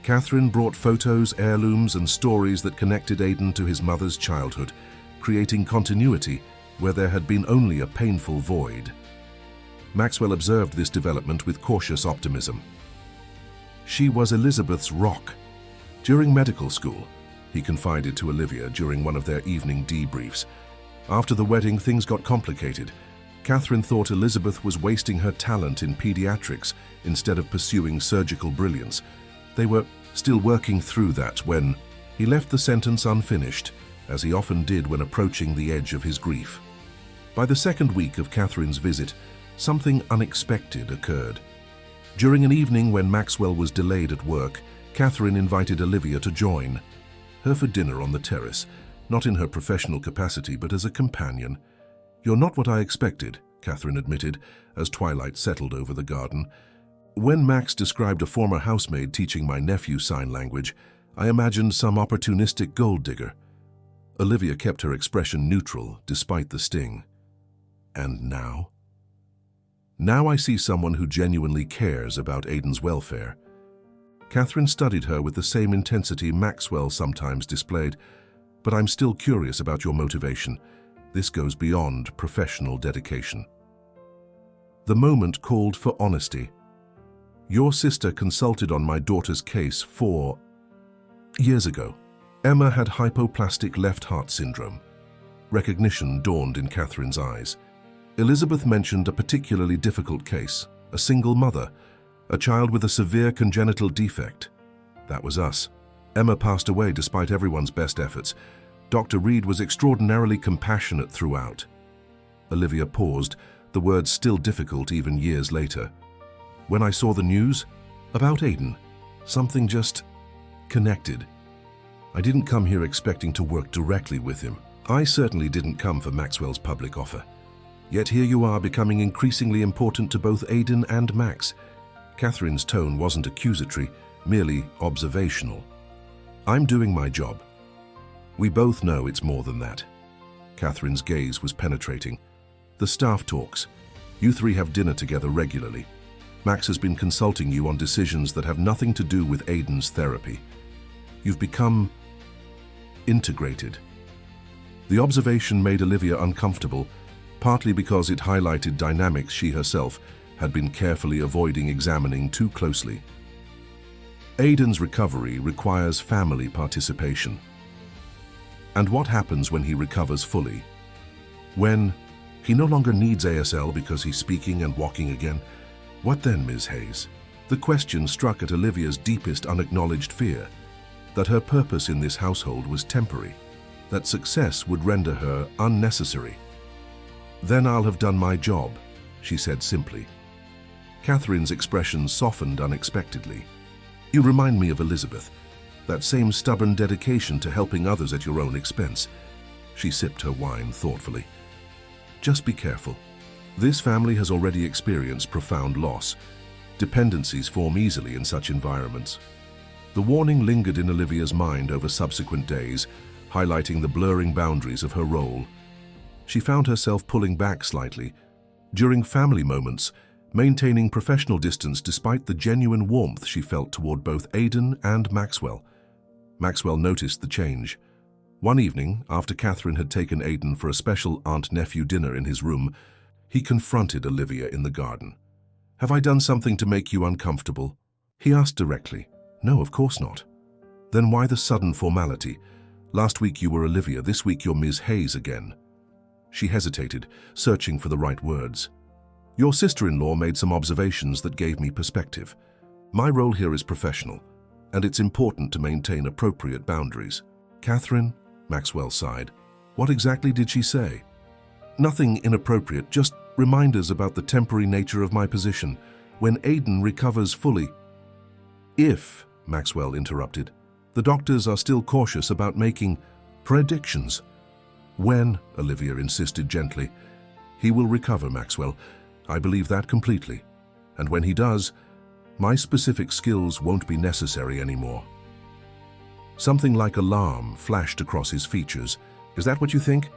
Catherine brought photos, heirlooms, and stories that connected Aidan to his mother's childhood, creating continuity where there had been only a painful void. Maxwell observed this development with cautious optimism. She was Elizabeth's rock. During medical school, he confided to Olivia during one of their evening debriefs. After the wedding, things got complicated. Catherine thought Elizabeth was wasting her talent in pediatrics instead of pursuing surgical brilliance. They were still working through that when he left the sentence unfinished, as he often did when approaching the edge of his grief. By the second week of Catherine's visit, something unexpected occurred. During an evening when Maxwell was delayed at work, Catherine invited Olivia to join her for dinner on the terrace, not in her professional capacity but as a companion. You're not what I expected, Catherine admitted, as twilight settled over the garden. When Max described a former housemaid teaching my nephew sign language, I imagined some opportunistic gold digger. Olivia kept her expression neutral, despite the sting. And now? Now I see someone who genuinely cares about Aidan's welfare. Catherine studied her with the same intensity Maxwell sometimes displayed, but I'm still curious about your motivation. This goes beyond professional dedication. The moment called for honesty. Your sister consulted on my daughter's case 4 years ago. Emma had hypoplastic left heart syndrome. Recognition dawned in Catherine's eyes. Elizabeth mentioned a particularly difficult case, a single mother, a child with a severe congenital defect. That was us. Emma passed away despite everyone's best efforts. Dr. Reed was extraordinarily compassionate throughout. Olivia paused, the words still difficult even years later. When I saw the news about Aidan, something just connected. I didn't come here expecting to work directly with him. I certainly didn't come for Maxwell's public offer. Yet here you are, becoming increasingly important to both Aidan and Max. Catherine's tone wasn't accusatory, merely observational. I'm doing my job. We both know it's more than that. Catherine's gaze was penetrating. The staff talks. You three have dinner together regularly. Max has been consulting you on decisions that have nothing to do with Aidan's therapy. You've become integrated. The observation made Olivia uncomfortable, partly because it highlighted dynamics she herself had been carefully avoiding examining too closely. Aidan's recovery requires family participation. And what happens when he recovers fully? When he no longer needs ASL because he's speaking and walking again? What then, Ms. Hayes? The question struck at Olivia's deepest unacknowledged fear, that her purpose in this household was temporary, that success would render her unnecessary. Then I'll have done my job, she said simply. Catherine's expression softened unexpectedly. You remind me of Elizabeth, that same stubborn dedication to helping others at your own expense. She sipped her wine thoughtfully. Just be careful. This family has already experienced profound loss. Dependencies form easily in such environments. The warning lingered in Olivia's mind over subsequent days, highlighting the blurring boundaries of her role. She found herself pulling back slightly. During family moments, maintaining professional distance despite the genuine warmth she felt toward both Aidan and Maxwell. Maxwell noticed the change. One evening, after Catherine had taken Aidan for a special aunt-nephew dinner in his room, he confronted Olivia in the garden. "Have I done something to make you uncomfortable?" He asked directly. "No, of course not." "Then why the sudden formality? Last week you were Olivia, this week you're Ms. Hayes again." She hesitated, searching for the right words. "Your sister-in-law made some observations that gave me perspective. My role here is professional, and it's important to maintain appropriate boundaries." "Catherine," Maxwell sighed. "What exactly did she say?" "Nothing inappropriate, just reminders about the temporary nature of my position. When Aidan recovers fully—" "If," Maxwell interrupted, "the doctors are still cautious about making predictions." "When," Olivia insisted gently. "He will recover, Maxwell. I believe that completely. And when he does, my specific skills won't be necessary anymore." Something like alarm flashed across his features. "Is that what you think?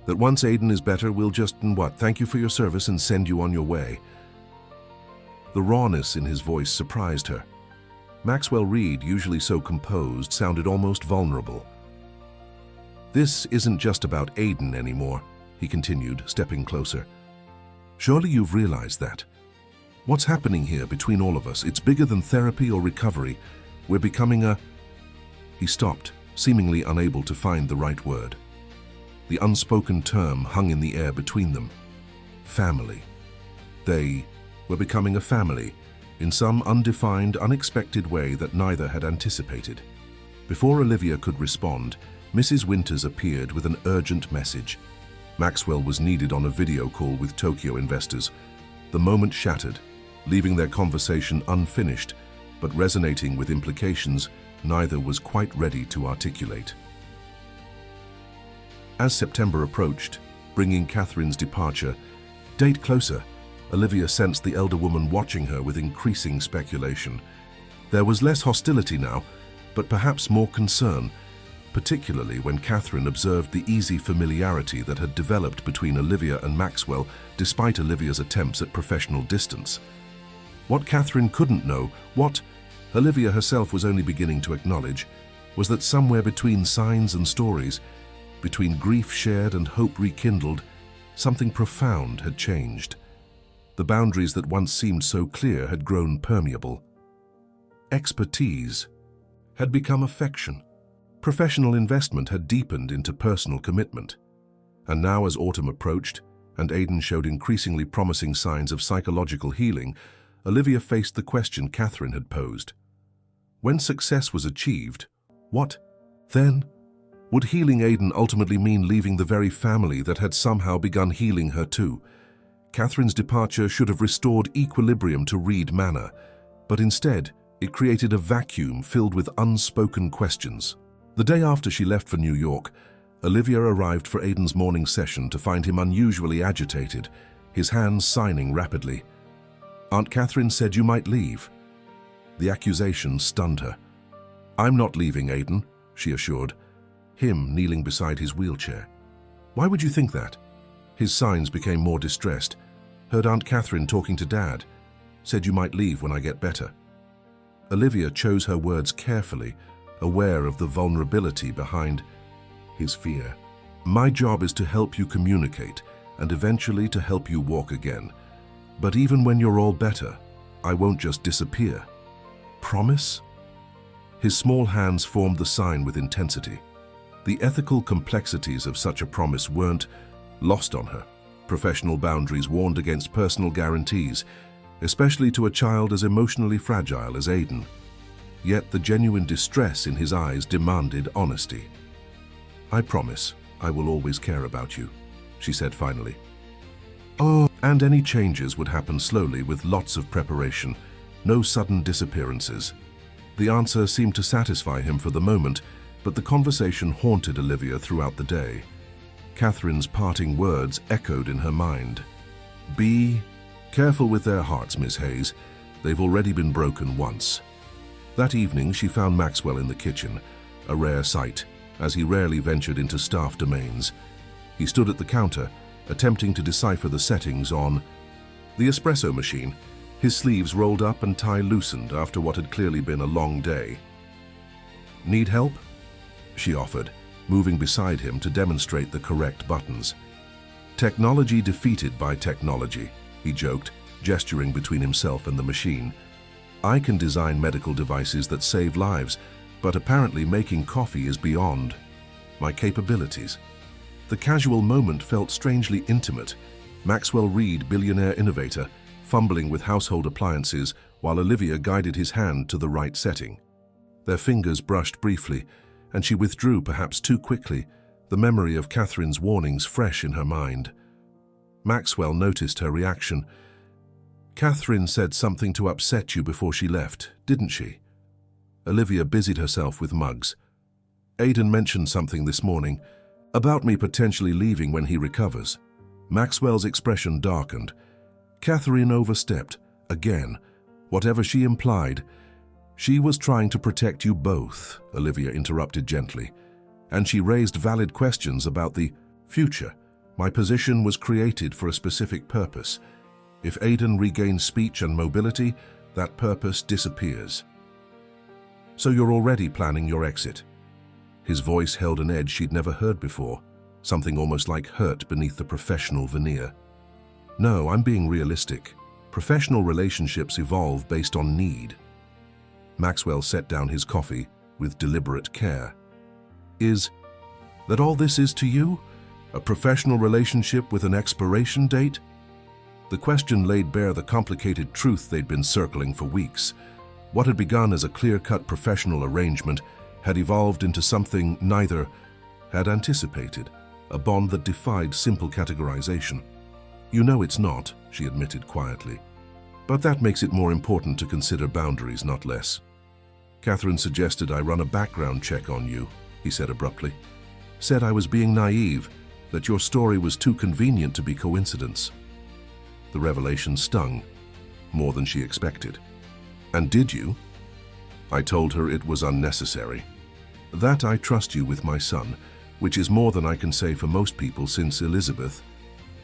That once Aidan is better, we'll just, thank you for your service and send you on your way?" The rawness in his voice surprised her. Maxwell Reed, usually so composed, sounded almost vulnerable. "This isn't just about Aidan anymore," he continued, stepping closer. "Surely you've realized that. What's happening here between all of us, it's bigger than therapy or recovery. We're becoming a—" He stopped, seemingly unable to find the right word. The unspoken term hung in the air between them. Family. They were becoming a family, in some undefined, unexpected way that neither had anticipated. Before Olivia could respond, Mrs. Winters appeared with an urgent message. Maxwell was needed on a video call with Tokyo investors. The moment shattered, leaving their conversation unfinished, but resonating with implications neither was quite ready to articulate. As September approached, bringing Catherine's departure date closer, Olivia sensed the elder woman watching her with increasing speculation. There was less hostility now, but perhaps more concern, particularly when Catherine observed the easy familiarity that had developed between Olivia and Maxwell despite Olivia's attempts at professional distance. What Catherine couldn't know, what Olivia herself was only beginning to acknowledge, was that somewhere between signs and stories, between grief shared and hope rekindled, something profound had changed. The boundaries that once seemed so clear had grown permeable. Expertise had become affection. Professional investment had deepened into personal commitment. And now, as autumn approached, and Aidan showed increasingly promising signs of psychological healing, Olivia faced the question Catherine had posed. When success was achieved, what then? Would healing Aidan ultimately mean leaving the very family that had somehow begun healing her too? Catherine's departure should have restored equilibrium to Reed Manor, but instead it created a vacuum filled with unspoken questions. The day after she left for New York, Olivia arrived for Aidan's morning session to find him unusually agitated, his hands signing rapidly. "Aunt Catherine said you might leave." The accusation stunned her. "I'm not leaving, Aidan," she assured, him kneeling beside his wheelchair. "Why would you think that?" His signs became more distressed. "Heard Aunt Catherine talking to Dad. Said you might leave when I get better." Olivia chose her words carefully, aware of the vulnerability behind his fear. "My job is to help you communicate and eventually to help you walk again. But even when you're all better, I won't just disappear. Promise?" His small hands formed the sign with intensity. The ethical complexities of such a promise weren't lost on her. Professional boundaries warned against personal guarantees, especially to a child as emotionally fragile as Aidan. Yet the genuine distress in his eyes demanded honesty. "I promise I will always care about you," she said finally. "Oh, and any changes would happen slowly with lots of preparation, no sudden disappearances." The answer seemed to satisfy him for the moment, but the conversation haunted Olivia throughout the day. Catherine's parting words echoed in her mind. "Be careful with their hearts, Miss Hayes. They've already been broken once." That evening she found Maxwell in the kitchen, a rare sight, as he rarely ventured into staff domains. He stood at the counter, attempting to decipher the settings on The espresso machine, his sleeves rolled up and tie loosened after what had clearly been a long day. "Need help?" she offered, moving beside him to demonstrate the correct buttons. "Technology defeated by technology," he joked, gesturing between himself and the machine. "I can design medical devices that save lives, but apparently making coffee is beyond my capabilities." The casual moment felt strangely intimate. Maxwell Reed, billionaire innovator, fumbling with household appliances while Olivia guided his hand to the right setting. Their fingers brushed briefly, and she withdrew perhaps too quickly, the memory of Catherine's warnings fresh in her mind. Maxwell noticed her reaction. "Catherine said something to upset you before she left, didn't she?" Olivia busied herself with mugs. "Aidan mentioned something this morning, about me potentially leaving when he recovers." Maxwell's expression darkened. Catherine overstepped, again. Whatever she implied, she was trying to protect you both, Olivia interrupted gently. And she raised valid questions about the future. "My position was created for a specific purpose. If Aidan regains speech and mobility, that purpose disappears." "So you're already planning your exit?" His voice held an edge she'd never heard before, something almost like hurt beneath the professional veneer. "No, I'm being realistic. Professional relationships evolve based on need." Maxwell set down his coffee with deliberate care. "Is that all this is to you? A professional relationship with an expiration date?" The question laid bare the complicated truth they'd been circling for weeks. What had begun as a clear-cut professional arrangement had evolved into something neither had anticipated, a bond that defied simple categorization. "You know it's not," she admitted quietly. "But that makes it more important to consider boundaries, not less." "Catherine suggested I run a background check on you," he said abruptly. "Said I was being naive, that your story was too convenient to be coincidence." The revelation stung, more than she expected. "And did you?" "I told her it was unnecessary. That I trust you with my son, which is more than I can say for most people since Elizabeth."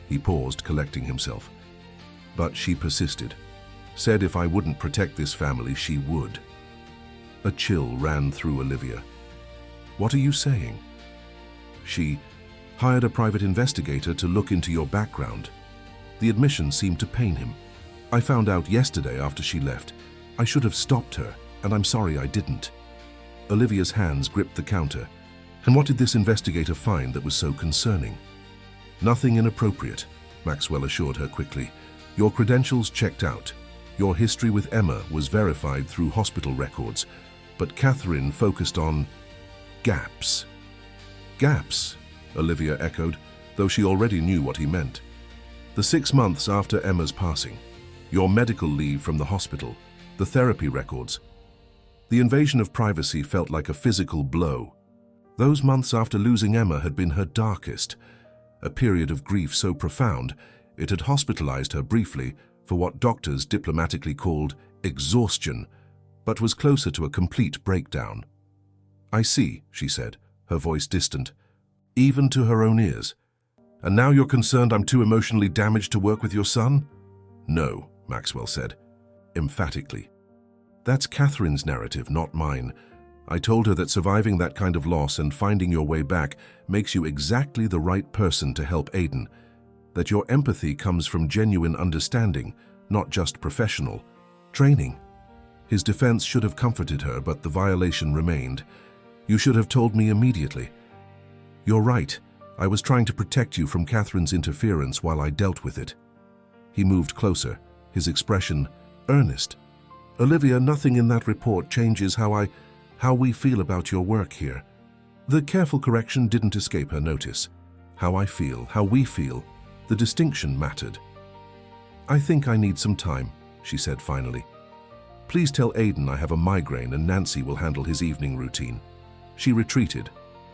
He paused, collecting himself. But she persisted. Said if I wouldn't protect this family, she would. A chill ran through Olivia. "What are you saying?" "She hired a private investigator to look into your background." The admission seemed to pain him. "I found out yesterday after she left. I should have stopped her, and I'm sorry I didn't." Olivia's hands gripped the counter. "And what did this investigator find that was so concerning?" "Nothing inappropriate," Maxwell assured her quickly. "Your credentials checked out. Your history with Emma was verified through hospital records. But Catherine focused on gaps." "Gaps?" Olivia echoed, though she already knew what he meant. "The 6 months after Emma's passing, your medical leave from the hospital, the therapy records. The invasion of privacy felt like a physical blow. Those months after losing Emma had been her darkest, a period of grief so profound it had hospitalized her briefly for what doctors diplomatically called exhaustion, but was closer to a complete breakdown." "I see," she said, her voice distant, even to her own ears. "And now you're concerned I'm too emotionally damaged to work with your son?" "No," Maxwell said, emphatically. "That's Catherine's narrative, not mine. I told her that surviving that kind of loss and finding your way back makes you exactly the right person to help Aidan, that your empathy comes from genuine understanding, not just professional training." His defense should have comforted her, but the violation remained. "You should have told me immediately." "You're right. I was trying to protect you from Catherine's interference while I dealt with it." He moved closer, his expression earnest. "Olivia, nothing in that report changes how we feel about your work here." The careful correction didn't escape her notice. "How I feel, how we feel, the distinction mattered." "I think I need some time," she said finally. "Please tell Aidan I have a migraine and Nancy will handle his evening routine." She retreated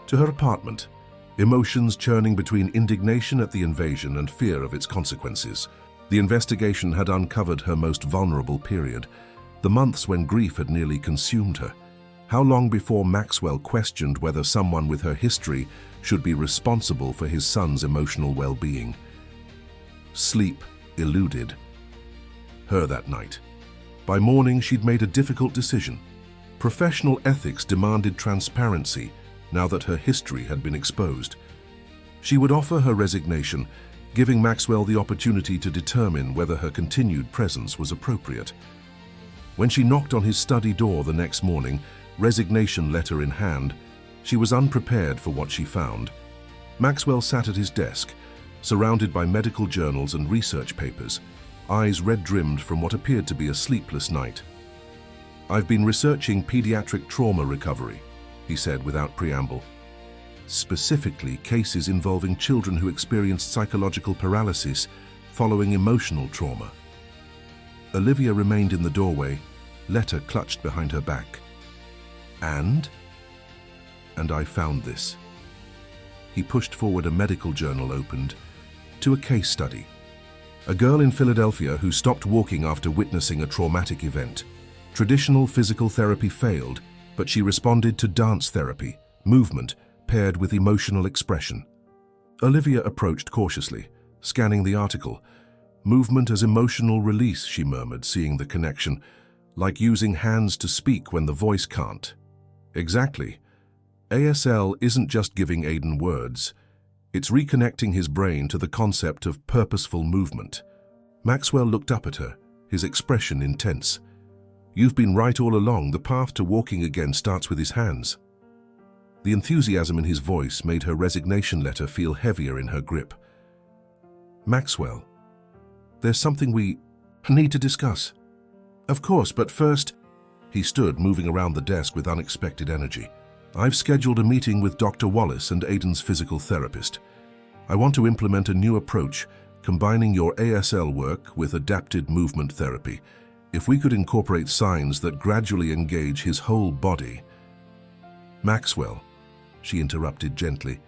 to her apartment, emotions churning between indignation at the invasion and fear of its consequences. The investigation had uncovered her most vulnerable period, the months when grief had nearly consumed her. How long before Maxwell questioned whether someone with her history should be responsible for his son's emotional well-being? Sleep eluded. her that night. By morning, she'd made a difficult decision. Professional ethics demanded transparency now that her history had been exposed. She would offer her resignation, giving Maxwell the opportunity to determine whether her continued presence was appropriate. When she knocked on his study door the next morning, resignation letter in hand, she was unprepared for what she found. Maxwell sat at his desk, surrounded by medical journals and research papers, eyes red-rimmed from what appeared to be a sleepless night. "I've been researching pediatric trauma recovery," he said without preamble. "Specifically, cases involving children who experienced psychological paralysis following emotional trauma." Olivia remained in the doorway, letter clutched behind her back. And I found this." He pushed forward a medical journal opened to a case study. A girl in Philadelphia who stopped walking after witnessing a traumatic event. Traditional physical therapy failed, but she responded to dance therapy, movement, paired with emotional expression. Olivia approached cautiously, scanning the article. "Movement as emotional release," she murmured, seeing the connection. "Like using hands to speak when the voice can't." Exactly. ASL isn't just giving Aiden words. It's reconnecting his brain to the concept of purposeful movement. Maxwell looked up at her, his expression intense. "You've been right all along. The path to walking again starts with his hands." The enthusiasm in his voice made her resignation letter feel heavier in her grip. "Maxwell, there's something we need to discuss." "Of course, but first..." He stood, moving around the desk with unexpected energy. "I've scheduled a meeting with Dr. Wallace and Aiden's physical therapist. I want to implement a new approach, combining your ASL work with adapted movement therapy. If we could incorporate signs that gradually engage his whole body..." "Maxwell," she interrupted gently,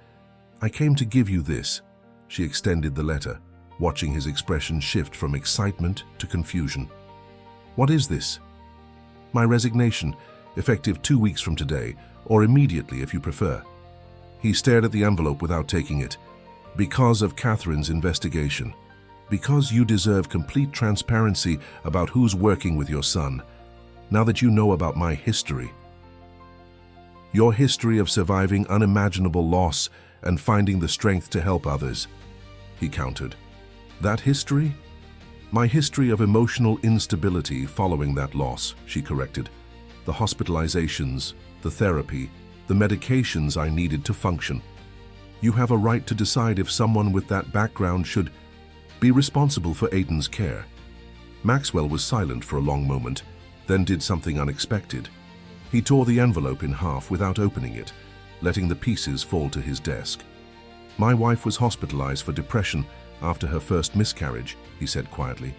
"I came to give you this." She extended the letter, watching his expression shift from excitement to confusion. "What is this?" "My resignation, effective 2 weeks from today, or immediately if you prefer." He stared at the envelope without taking it. "Because of Catherine's investigation. Because you deserve complete transparency about who's working with your son. Now that you know about my history. Your history of surviving unimaginable loss and finding the strength to help others," he countered. "That history?" "My history of emotional instability following that loss," she corrected. "The hospitalizations, the therapy, the medications I needed to function. You have a right to decide if someone with that background should be responsible for Aiden's care." Maxwell was silent for a long moment, then did something unexpected. He tore the envelope in half without opening it, letting the pieces fall to his desk. "My wife was hospitalized for depression after her first miscarriage," he said quietly.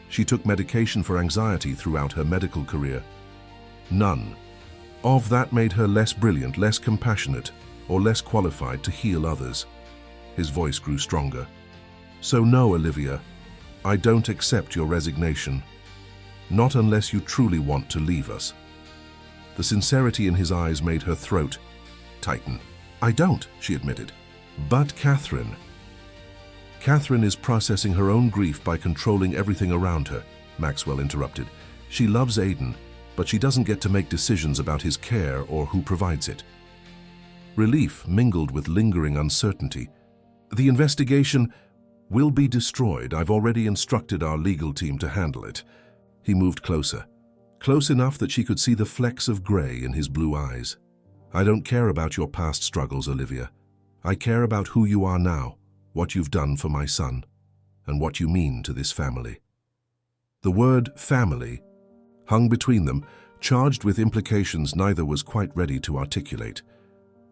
"She took medication for anxiety throughout her medical career. None of that made her less brilliant, less compassionate, or less qualified to heal others." His voice grew stronger. "So no, Olivia, I don't accept your resignation. Not unless you truly want to leave us." The sincerity in his eyes made her throat tighten. "I don't," she admitted. "But Catherine..." "Catherine is processing her own grief by controlling everything around her," Maxwell interrupted. "She loves Aiden, but she doesn't get to make decisions about his care or who provides it." Relief mingled with lingering uncertainty. "The investigation will be destroyed. I've already instructed our legal team to handle it." He moved closer, close enough that she could see the flecks of gray in his blue eyes. "I don't care about your past struggles, Olivia. I care about who you are now, what you've done for my son, and what you mean to this family." The word family hung between them, charged with implications neither was quite ready to articulate.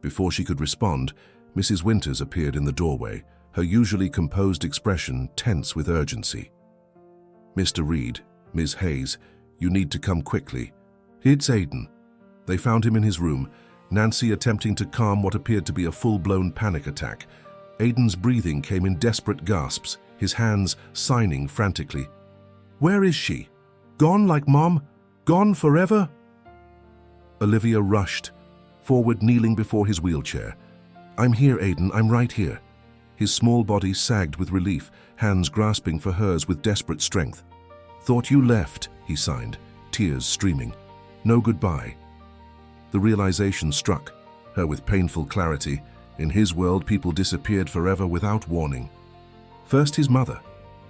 Before she could respond, Mrs. Winters appeared in the doorway, her usually composed expression tense with urgency. "Mr. Reed, Ms. Hayes, you need to come quickly. It's Aiden." They found him in his room, Nancy attempting to calm what appeared to be a full-blown panic attack. Aiden's breathing came in desperate gasps, his hands signing frantically. "Where is she? Gone like Mom? Gone forever?" Olivia rushed, forward kneeling before his wheelchair. "I'm here, Aiden, I'm right here." His small body sagged with relief, hands grasping for hers with desperate strength. Thought you left, he signed, tears streaming. No goodbye. The realization struck her with painful clarity. In his world, people disappeared forever without warning. First his mother,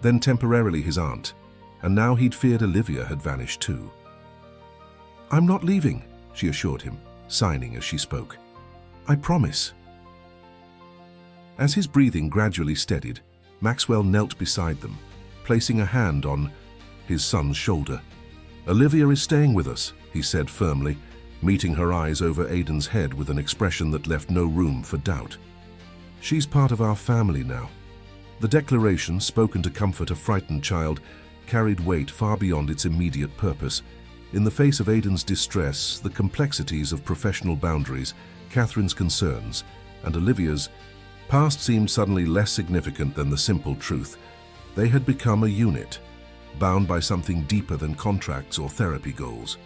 then temporarily his aunt, and now he'd feared Olivia had vanished too. I'm not leaving, she assured him, signing as she spoke. I promise. As his breathing gradually steadied, Maxwell knelt beside them, placing a hand on his son's shoulder. Olivia is staying with us, he said firmly, meeting her eyes over Aidan's head with an expression that left no room for doubt. She's part of our family now. The declaration, spoken to comfort a frightened child, carried weight far beyond its immediate purpose. In the face of Aidan's distress, the complexities of professional boundaries, Catherine's concerns, and Olivia's past seemed suddenly less significant than the simple truth. They had become a unit, bound by something deeper than contracts or therapy goals.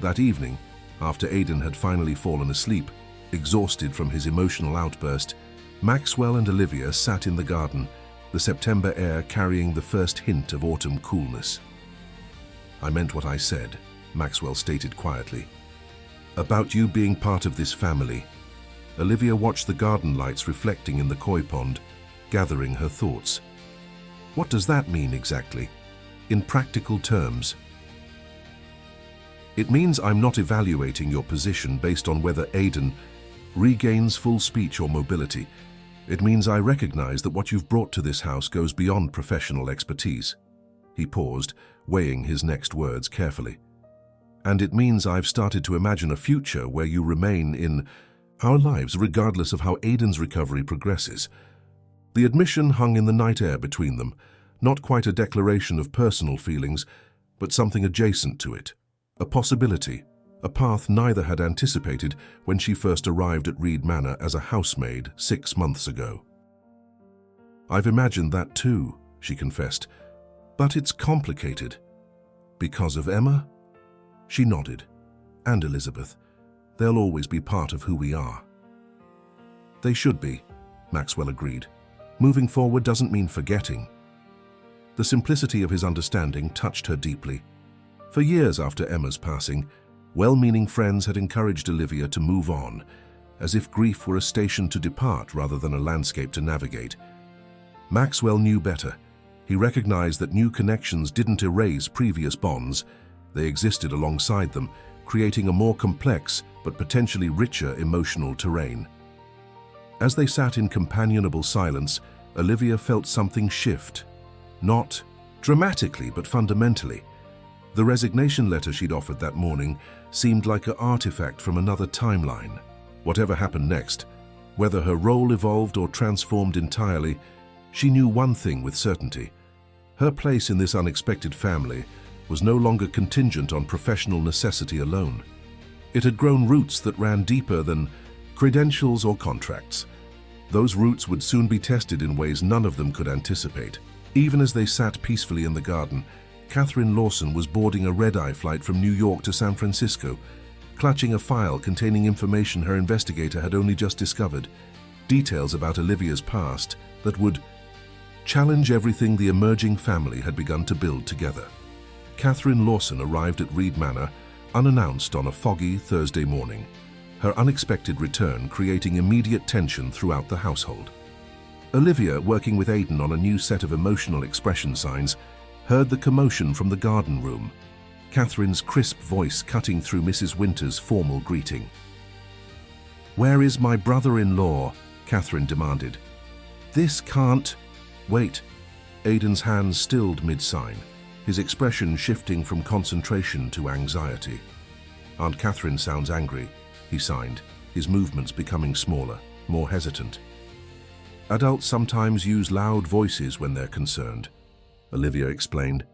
That evening, after Aidan had finally fallen asleep, exhausted from his emotional outburst, Maxwell and Olivia sat in the garden, the September air carrying the first hint of autumn coolness. I meant what I said, Maxwell stated quietly. About you being part of this family. Olivia watched the garden lights reflecting in the koi pond, gathering her thoughts. What does that mean exactly? In practical terms, it means I'm not evaluating your position based on whether Aidan regains full speech or mobility. It means I recognize that what you've brought to this house goes beyond professional expertise. He paused, weighing his next words carefully. And it means I've started to imagine a future where you remain in our lives regardless of how Aidan's recovery progresses. The admission hung in the night air between them, not quite a declaration of personal feelings, but something adjacent to it. A possibility, a path neither had anticipated when she first arrived at Reed Manor as a housemaid 6 months ago. I've imagined that too, she confessed, but it's complicated. Because of Emma? She nodded. And Elizabeth. They'll always be part of who we are. They should be, Maxwell agreed. Moving forward doesn't mean forgetting. The simplicity of his understanding touched her deeply. For years after Emma's passing, well-meaning friends had encouraged Olivia to move on, as if grief were a station to depart rather than a landscape to navigate. Maxwell knew better. He recognized that new connections didn't erase previous bonds. They existed alongside them, creating a more complex but potentially richer emotional terrain. As they sat in companionable silence, Olivia felt something shift. Not dramatically, but fundamentally. The resignation letter she'd offered that morning seemed like an artifact from another timeline. Whatever happened next, whether her role evolved or transformed entirely, she knew one thing with certainty. Her place in this unexpected family was no longer contingent on professional necessity alone. It had grown roots that ran deeper than credentials or contracts. Those roots would soon be tested in ways none of them could anticipate. Even as they sat peacefully in the garden, Catherine Lawson was boarding a red-eye flight from New York to San Francisco, clutching a file containing information her investigator had only just discovered, details about Olivia's past that would challenge everything the emerging family had begun to build together. Catherine Lawson arrived at Reed Manor unannounced on a foggy Thursday morning, her unexpected return creating immediate tension throughout the household. Olivia, working with Aidan on a new set of emotional expression signs, heard the commotion from the garden room, Catherine's crisp voice cutting through Mrs. Winter's formal greeting. "Where is my brother-in-law?" Catherine demanded. "This can't..." "Wait." Aidan's hands stilled mid-sign, his expression shifting from concentration to anxiety. "Aunt Catherine sounds angry," he signed, his movements becoming smaller, more hesitant. "Adults sometimes use loud voices when they're concerned," Olivia explained,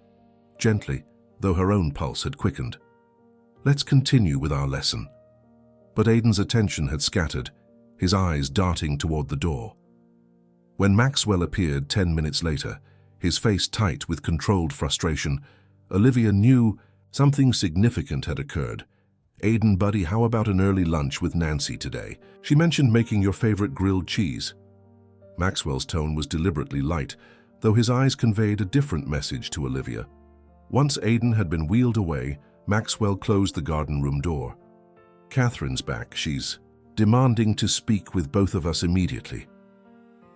gently, though her own pulse had quickened. "Let's continue with our lesson." But Aidan's attention had scattered, his eyes darting toward the door. When Maxwell appeared 10 minutes later, his face tight with controlled frustration, Olivia knew something significant had occurred. "Aidan, buddy, how about an early lunch with Nancy today? She mentioned making your favorite grilled cheese." Maxwell's tone was deliberately light, though his eyes conveyed a different message to Olivia. Once Aidan had been wheeled away, Maxwell closed the garden room door. "Catherine's back. She's demanding to speak with both of us immediately."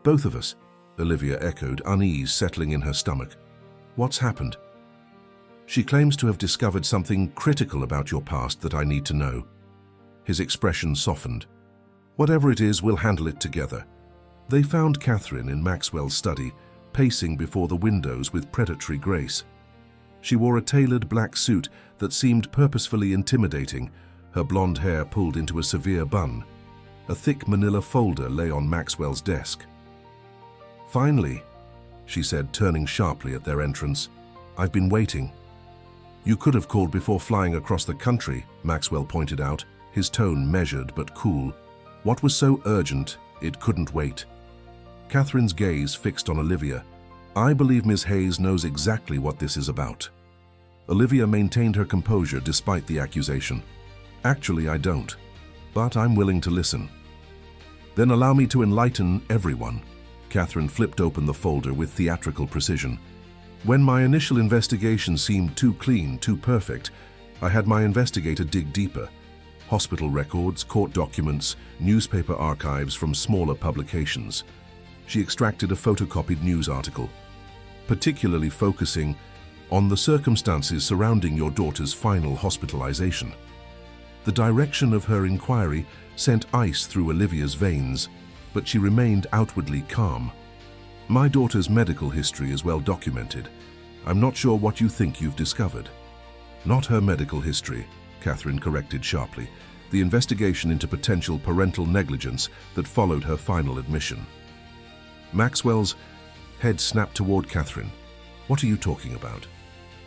"Both of us?" Olivia echoed, unease settling in her stomach. "What's happened?" "She claims to have discovered something critical about your past that I need to know." His expression softened. "Whatever it is, we'll handle it together." They found Catherine in Maxwell's study, pacing before the windows with predatory grace. She wore a tailored black suit that seemed purposefully intimidating, her blonde hair pulled into a severe bun. A thick manila folder lay on Maxwell's desk. "Finally," she said, turning sharply at their entrance. "I've been waiting." "You could have called before flying across the country," Maxwell pointed out, his tone measured but cool. "What was so urgent, it couldn't wait?" Catherine's gaze fixed on Olivia. "I believe Miss Hayes knows exactly what this is about." Olivia maintained her composure despite the accusation. "Actually, I don't, but I'm willing to listen." "Then allow me to enlighten everyone." Catherine flipped open the folder with theatrical precision. "When my initial investigation seemed too clean, too perfect, I had my investigator dig deeper. Hospital records, court documents, newspaper archives from smaller publications. She extracted a photocopied news article, particularly focusing on the circumstances surrounding your daughter's final hospitalization. The direction of her inquiry sent ice through Olivia's veins, but she remained outwardly calm. "My daughter's medical history is well documented. I'm not sure what you think you've discovered." "Not her medical history," Catherine corrected sharply. "The investigation into potential parental negligence that followed her final admission." Maxwell's head snapped toward Catherine. "What are you talking about?"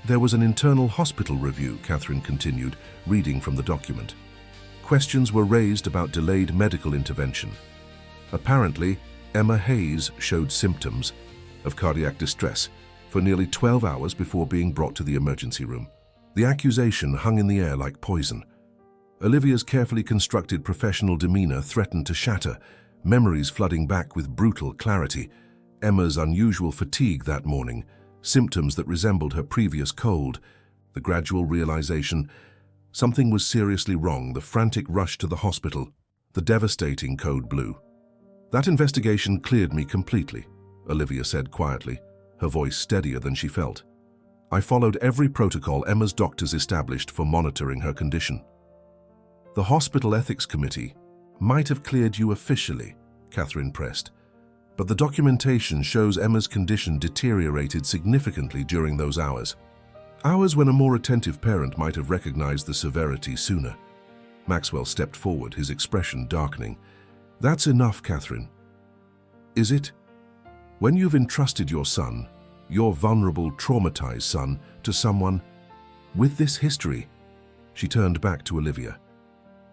"There was an internal hospital review," Catherine continued, reading from the document. "Questions were raised about delayed medical intervention. Apparently, Emma Hayes showed symptoms of cardiac distress for nearly 12 hours before being brought to the emergency room. The accusation hung in the air like poison. Olivia's carefully constructed professional demeanor threatened to shatter, memories flooding back with brutal clarity. Emma's unusual fatigue that morning, symptoms that resembled her previous cold, the gradual realization something was seriously wrong, the frantic rush to the hospital, the devastating code blue. "That investigation cleared me completely," Olivia said quietly, her voice steadier than she felt. "I followed every protocol Emma's doctors established for monitoring her condition." "The Hospital Ethics Committee might have cleared you officially," Catherine pressed, "but the documentation shows Emma's condition deteriorated significantly during those hours. Hours when a more attentive parent might have recognized the severity sooner." Maxwell stepped forward, his expression darkening. "That's enough, Catherine." "Is it? When you've entrusted your son, your vulnerable, traumatized son, to someone with this history?" She turned back to Olivia.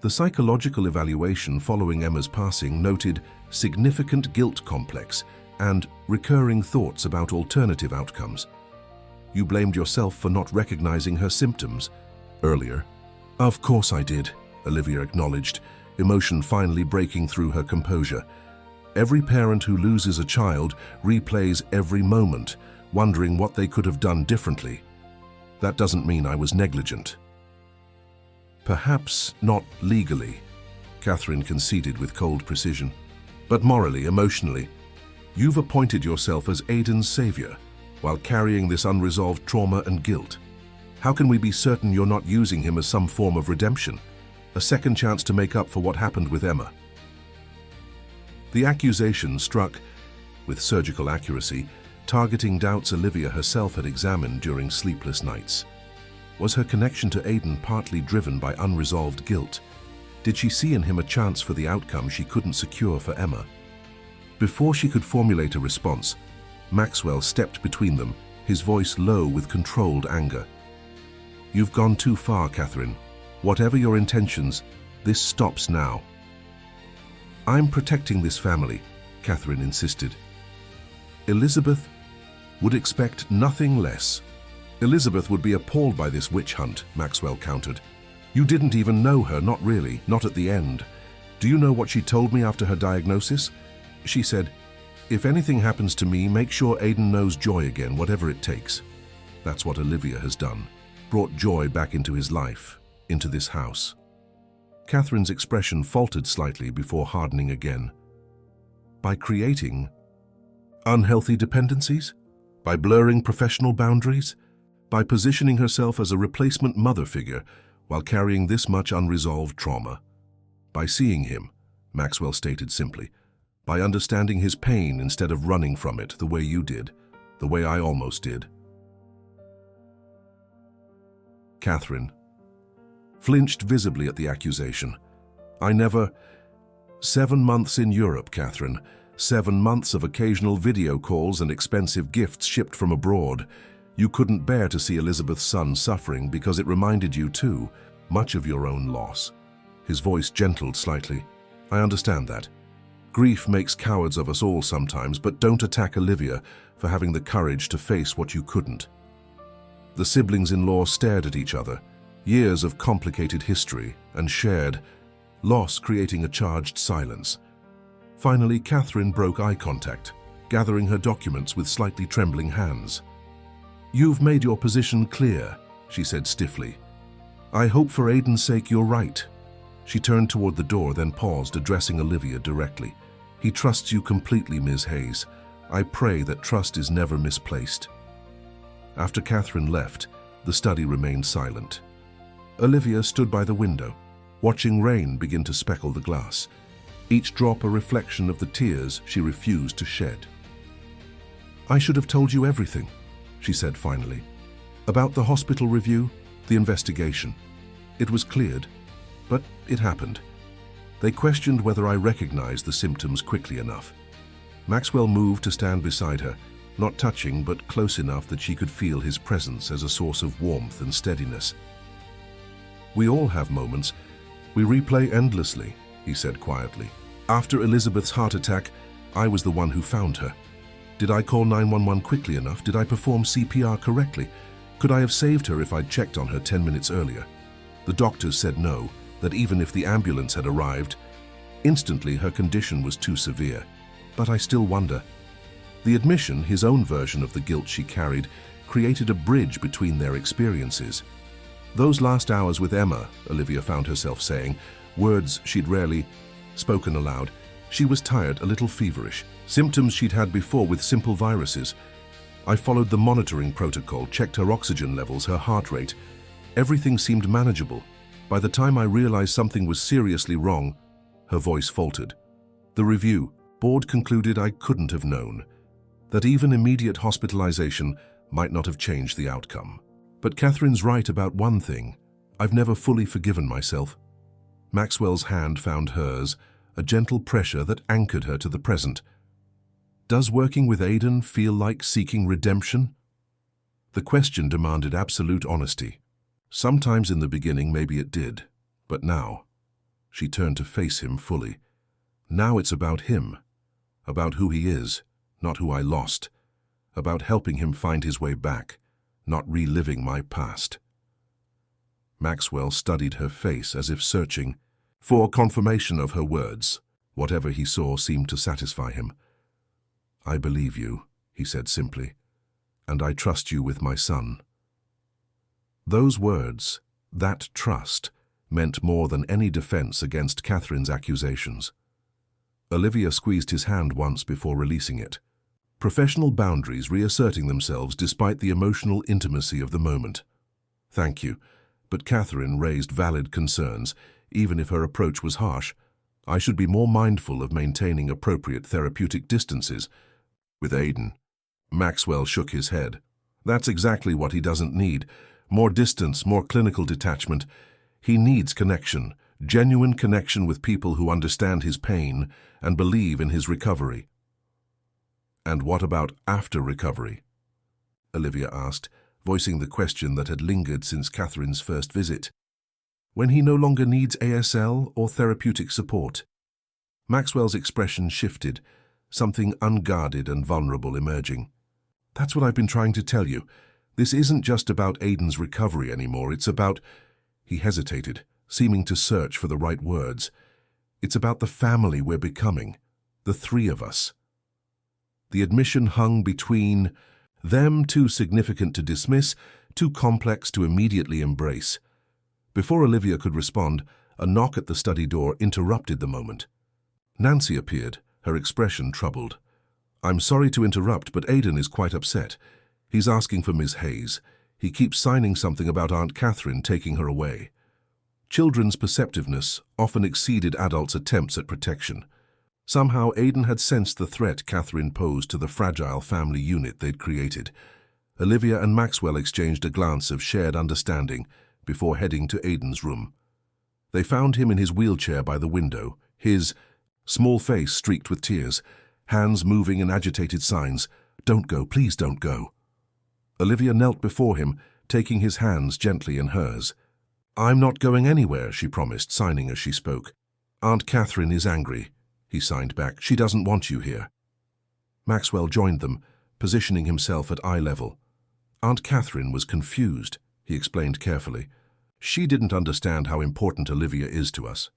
"The psychological evaluation following Emma's passing noted significant guilt complex and recurring thoughts about alternative outcomes. You blamed yourself for not recognizing her symptoms earlier." "Of course I did," Olivia acknowledged, emotion finally breaking through her composure. "Every parent who loses a child replays every moment, wondering what they could have done differently. That doesn't mean I was negligent." "Perhaps not legally," Catherine conceded with cold precision. "But morally, emotionally, you've appointed yourself as Aidan's savior while carrying this unresolved trauma and guilt. How can we be certain you're not using him as some form of redemption, a second chance to make up for what happened with Emma?" The accusation struck with surgical accuracy, targeting doubts Olivia herself had examined during sleepless nights. Was her connection to Aidan partly driven by unresolved guilt? Did she see in him a chance for the outcome she couldn't secure for Emma? Before she could formulate a response, Maxwell stepped between them, his voice low with controlled anger. "You've gone too far, Catherine. Whatever your intentions, this stops now." "I'm protecting this family," Catherine insisted. "Elizabeth would expect nothing less." "Elizabeth would be appalled by this witch hunt," Maxwell countered. "You didn't even know her, not really, not at the end. Do you know what she told me after her diagnosis? She said, 'If anything happens to me, make sure Aidan knows joy again, whatever it takes.' That's what Olivia has done. Brought joy back into his life, into this house. Catherine's expression faltered slightly before hardening again. By creating unhealthy dependencies? By blurring professional boundaries? By positioning herself as a replacement mother figure while carrying this much unresolved trauma? By seeing him, Maxwell stated simply. By understanding his pain instead of running from it the way you did, the way I almost did. Catherine flinched visibly at the accusation. I never... 7 months in Europe, Catherine. 7 months of occasional video calls and expensive gifts shipped from abroad. You couldn't bear to see Elizabeth's son suffering because it reminded you, too, much of your own loss. His voice gentled slightly. I understand that. Grief makes cowards of us all sometimes, but don't attack Olivia for having the courage to face what you couldn't. The siblings-in-law stared at each other, years of complicated history and shared loss creating a charged silence. Finally, Catherine broke eye contact, gathering her documents with slightly trembling hands. You've made your position clear, she said stiffly. I hope for Aidan's sake you're right. She turned toward the door, then paused, addressing Olivia directly. He trusts you completely, Ms. Hayes. I pray that trust is never misplaced. After Catherine left, the study remained silent. Olivia stood by the window, watching rain begin to speckle the glass, each drop a reflection of the tears she refused to shed. I should have told you everything, she said finally. About the hospital review, the investigation. It was cleared, but it happened. They questioned whether I recognized the symptoms quickly enough. Maxwell moved to stand beside her, not touching but close enough that she could feel his presence as a source of warmth and steadiness. We all have moments. We replay endlessly, he said quietly. After Elizabeth's heart attack, I was the one who found her. Did I call 911 quickly enough? Did I perform CPR correctly? Could I have saved her if I'd checked on her 10 minutes earlier? The doctors said no, that even if the ambulance had arrived, instantly her condition was too severe. But I still wonder. The admission, his own version of the guilt she carried, created a bridge between their experiences. Those last hours with Emma, Olivia found herself saying, words she'd rarely spoken aloud. She was tired, a little feverish, symptoms she'd had before with simple viruses. I followed the monitoring protocol, checked her oxygen levels, her heart rate. Everything seemed manageable. By the time I realized something was seriously wrong, her voice faltered. The review board concluded I couldn't have known, that even immediate hospitalization might not have changed the outcome. But Catherine's right about one thing. I've never fully forgiven myself. Maxwell's hand found hers, a gentle pressure that anchored her to the present. Does working with Aidan feel like seeking redemption? The question demanded absolute honesty. Sometimes in the beginning maybe it did, but now, she turned to face him fully. Now it's about him, about who he is, not who I lost, about helping him find his way back, not reliving my past. Maxwell studied her face as if searching for confirmation of her words. Whatever he saw seemed to satisfy him. I believe you, he said simply, and I trust you with my son. Those words, that trust, meant more than any defense against Catherine's accusations. Olivia squeezed his hand once before releasing it. Professional boundaries reasserting themselves despite the emotional intimacy of the moment. Thank you, but Catherine raised valid concerns, even if her approach was harsh. I should be more mindful of maintaining appropriate therapeutic distances. With Aidan, Maxwell shook his head. That's exactly what he doesn't need. More distance, more clinical detachment. He needs connection, genuine connection with people who understand his pain and believe in his recovery. And what about after recovery? Olivia asked, voicing the question that had lingered since Catherine's first visit. When he no longer needs ASL or therapeutic support? Maxwell's expression shifted, something unguarded and vulnerable emerging. That's what I've been trying to tell you. This isn't just about Aidan's recovery anymore. It's about... He hesitated, seeming to search for the right words. It's about the family we're becoming, the three of us. The admission hung between Them too significant to dismiss, too complex to immediately embrace. Before Olivia could respond, a knock at the study door interrupted the moment. Nancy appeared, her expression troubled. "I'm sorry to interrupt, but Aidan is quite upset. He's asking for Miss Hayes. He keeps signing something about Aunt Catherine taking her away." Children's perceptiveness often exceeded adults' attempts at protection. Somehow Aidan had sensed the threat Catherine posed to the fragile family unit they'd created. Olivia and Maxwell exchanged a glance of shared understanding before heading to Aidan's room. They found him in his wheelchair by the window, his small face streaked with tears, hands moving in agitated signs. "Don't go, please don't go." Olivia knelt before him, taking his hands gently in hers. "I'm not going anywhere," she promised, signing as she spoke. "Aunt Catherine is angry," he signed back. "She doesn't want you here." Maxwell joined them, positioning himself at eye level. Aunt Catherine was confused, he explained carefully. "She didn't understand how important Olivia is to us."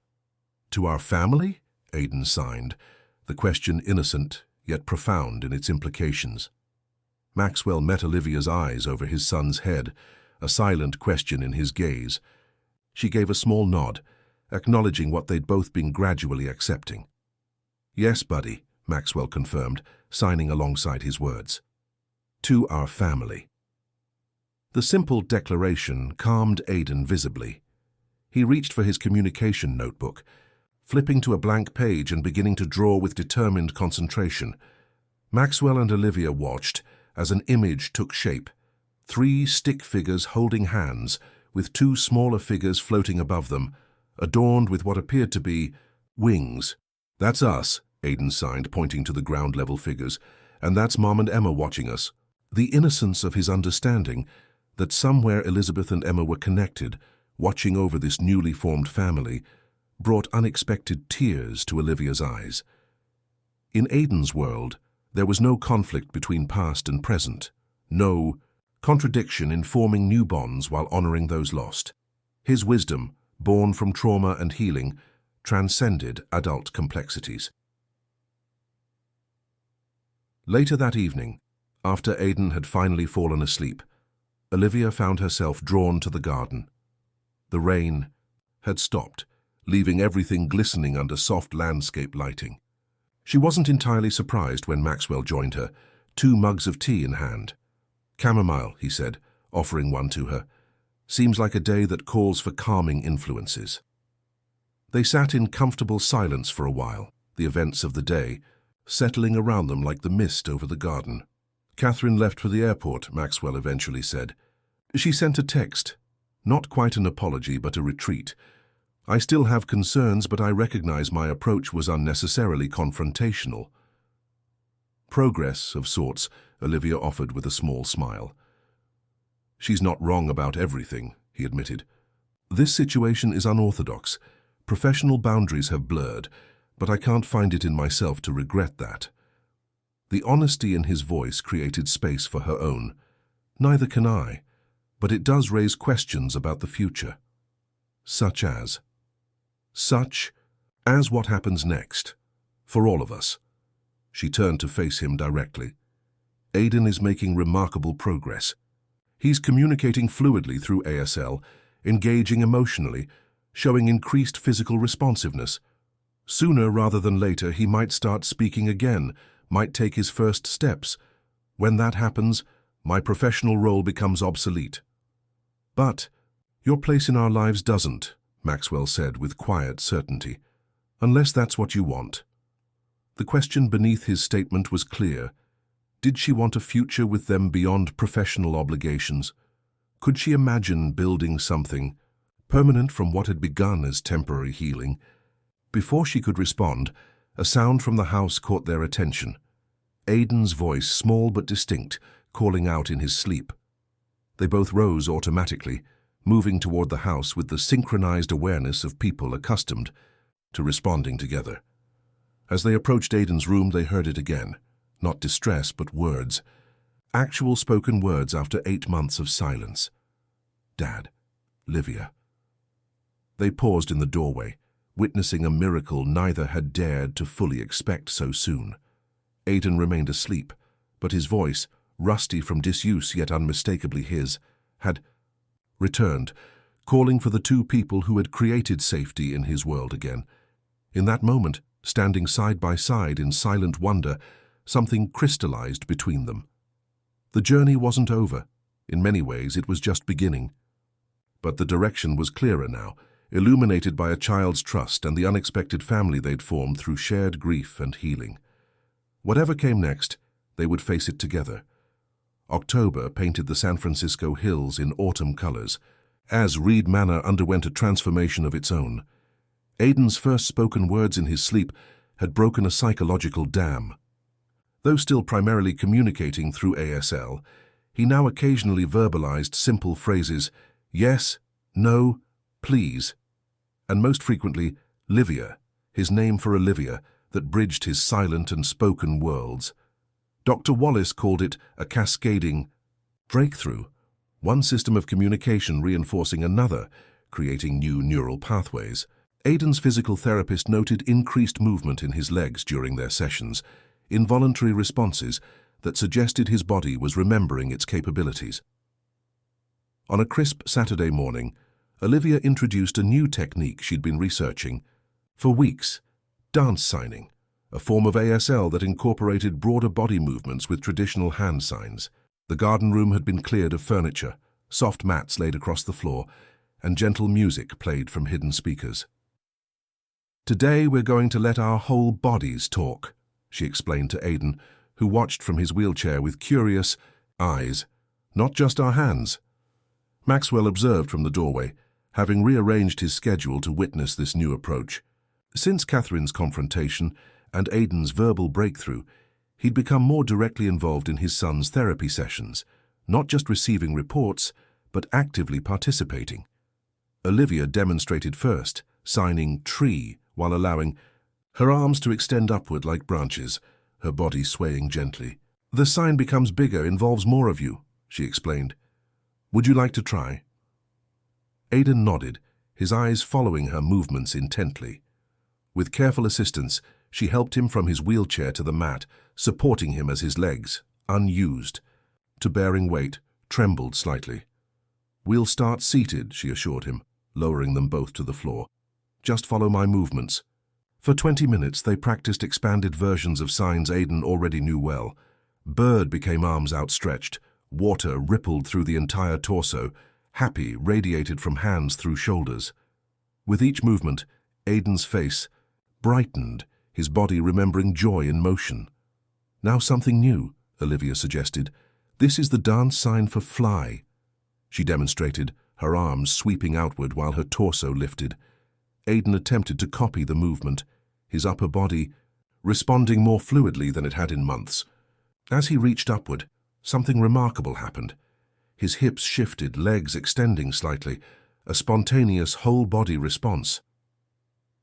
"To our family?" Aidan signed, the question innocent yet profound in its implications. Maxwell met Olivia's eyes over his son's head, a silent question in his gaze. She gave a small nod, acknowledging what they'd both been gradually accepting. "Yes, buddy," Maxwell confirmed, signing alongside his words. "To our family." The simple declaration calmed Aidan visibly. He reached for his communication notebook, flipping to a blank page and beginning to draw with determined concentration. Maxwell and Olivia watched as an image took shape. 3 stick figures holding hands, with 2 smaller figures floating above them, adorned with what appeared to be wings. "That's us," Aidan signed, pointing to the ground-level figures, "and that's Mom and Emma watching us." The innocence of his understanding that somewhere Elizabeth and Emma were connected, watching over this newly formed family, brought unexpected tears to Olivia's eyes. In Aidan's world, there was no conflict between past and present, no contradiction in forming new bonds while honoring those lost. His wisdom, born from trauma and healing, transcended adult complexities. Later that evening, after Aidan had finally fallen asleep, Olivia found herself drawn to the garden. The rain had stopped, leaving everything glistening under soft landscape lighting. She wasn't entirely surprised when Maxwell joined her, 2 mugs of tea in hand. "Chamomile," he said, offering one to her. "Seems like a day that calls for calming influences." They sat in comfortable silence for a while, the events of the day settling around them like the mist over the garden. "Catherine left for the airport," Maxwell eventually said. "She sent a text. Not quite an apology, but a retreat. I still have concerns, but I recognize my approach was unnecessarily confrontational." "Progress, of sorts," Olivia offered with a small smile. "She's not wrong about everything," he admitted. "This situation is unorthodox. Professional boundaries have blurred, but I can't find it in myself to regret that." The honesty in his voice created space for her own. "Neither can I, but it does raise questions about the future. Such as what happens next, for all of us." She turned to face him directly. "Aidan is making remarkable progress. He's communicating fluidly through ASL, engaging emotionally, showing increased physical responsiveness. Sooner rather than later, he might start speaking again, might take his first steps. When that happens, my professional role becomes obsolete." "But your place in our lives doesn't," Maxwell said with quiet certainty, "unless that's what you want." The question beneath his statement was clear. Did she want a future with them beyond professional obligations? Could she imagine building something permanent from what had begun as temporary healing? Before she could respond, a sound from the house caught their attention. Aidan's voice, small but distinct, calling out in his sleep. They both rose automatically, moving toward the house with the synchronized awareness of people accustomed to responding together. As they approached Aidan's room, they heard it again. Not distress, but words. Actual spoken words after 8 months of silence. "Dad, Livia." They paused in the doorway, witnessing a miracle neither had dared to fully expect so soon. Aidan remained asleep, but his voice, rusty from disuse yet unmistakably his, had returned, calling for the two people who had created safety in his world again. In that moment, standing side by side in silent wonder, something crystallized between them. The journey wasn't over. In many ways, it was just beginning. But the direction was clearer now, illuminated by a child's trust and the unexpected family they'd formed through shared grief and healing. Whatever came next, they would face it together. October painted the San Francisco hills in autumn colors, as Reed Manor underwent a transformation of its own. Aiden's first spoken words in his sleep had broken a psychological dam. Though still primarily communicating through ASL, he now occasionally verbalized simple phrases, yes, no, please, and most frequently, Livia, his name for Olivia, that bridged his silent and spoken worlds. Dr. Wallace called it a cascading breakthrough, one system of communication reinforcing another, creating new neural pathways. Aiden's physical therapist noted increased movement in his legs during their sessions, involuntary responses that suggested his body was remembering its capabilities. On a crisp Saturday morning, Olivia introduced a new technique she'd been researching for weeks, dance signing, a form of ASL that incorporated broader body movements with traditional hand signs. The garden room had been cleared of furniture, soft mats laid across the floor, and gentle music played from hidden speakers. "Today we're going to let our whole bodies talk," she explained to Aiden, who watched from his wheelchair with curious eyes. "Not just our hands." Maxwell observed from the doorway, having rearranged his schedule to witness this new approach. Since Catherine's confrontation and Aiden's verbal breakthrough, he'd become more directly involved in his son's therapy sessions, not just receiving reports, but actively participating. Olivia demonstrated first, signing tree while allowing her arms to extend upward like branches, her body swaying gently. "The sign becomes bigger, involves more of you," she explained. "Would you like to try?" Aiden nodded, his eyes following her movements intently. With careful assistance, she helped him from his wheelchair to the mat, supporting him as his legs, unused, to bearing weight, trembled slightly. "We'll start seated," she assured him, lowering them both to the floor. "Just follow my movements." For 20 minutes, they practiced expanded versions of signs Aiden already knew well. Bird became arms outstretched, water rippled through the entire torso, happy radiated from hands through shoulders. With each movement, Aiden's face brightened, his body remembering joy in motion. "Now something new," Olivia suggested. "This is the dance sign for fly." She demonstrated, her arms sweeping outward while her torso lifted. Aiden attempted to copy the movement, his upper body responding more fluidly than it had in months. As he reached upward, something remarkable happened. His hips shifted, legs extending slightly, a spontaneous whole-body response.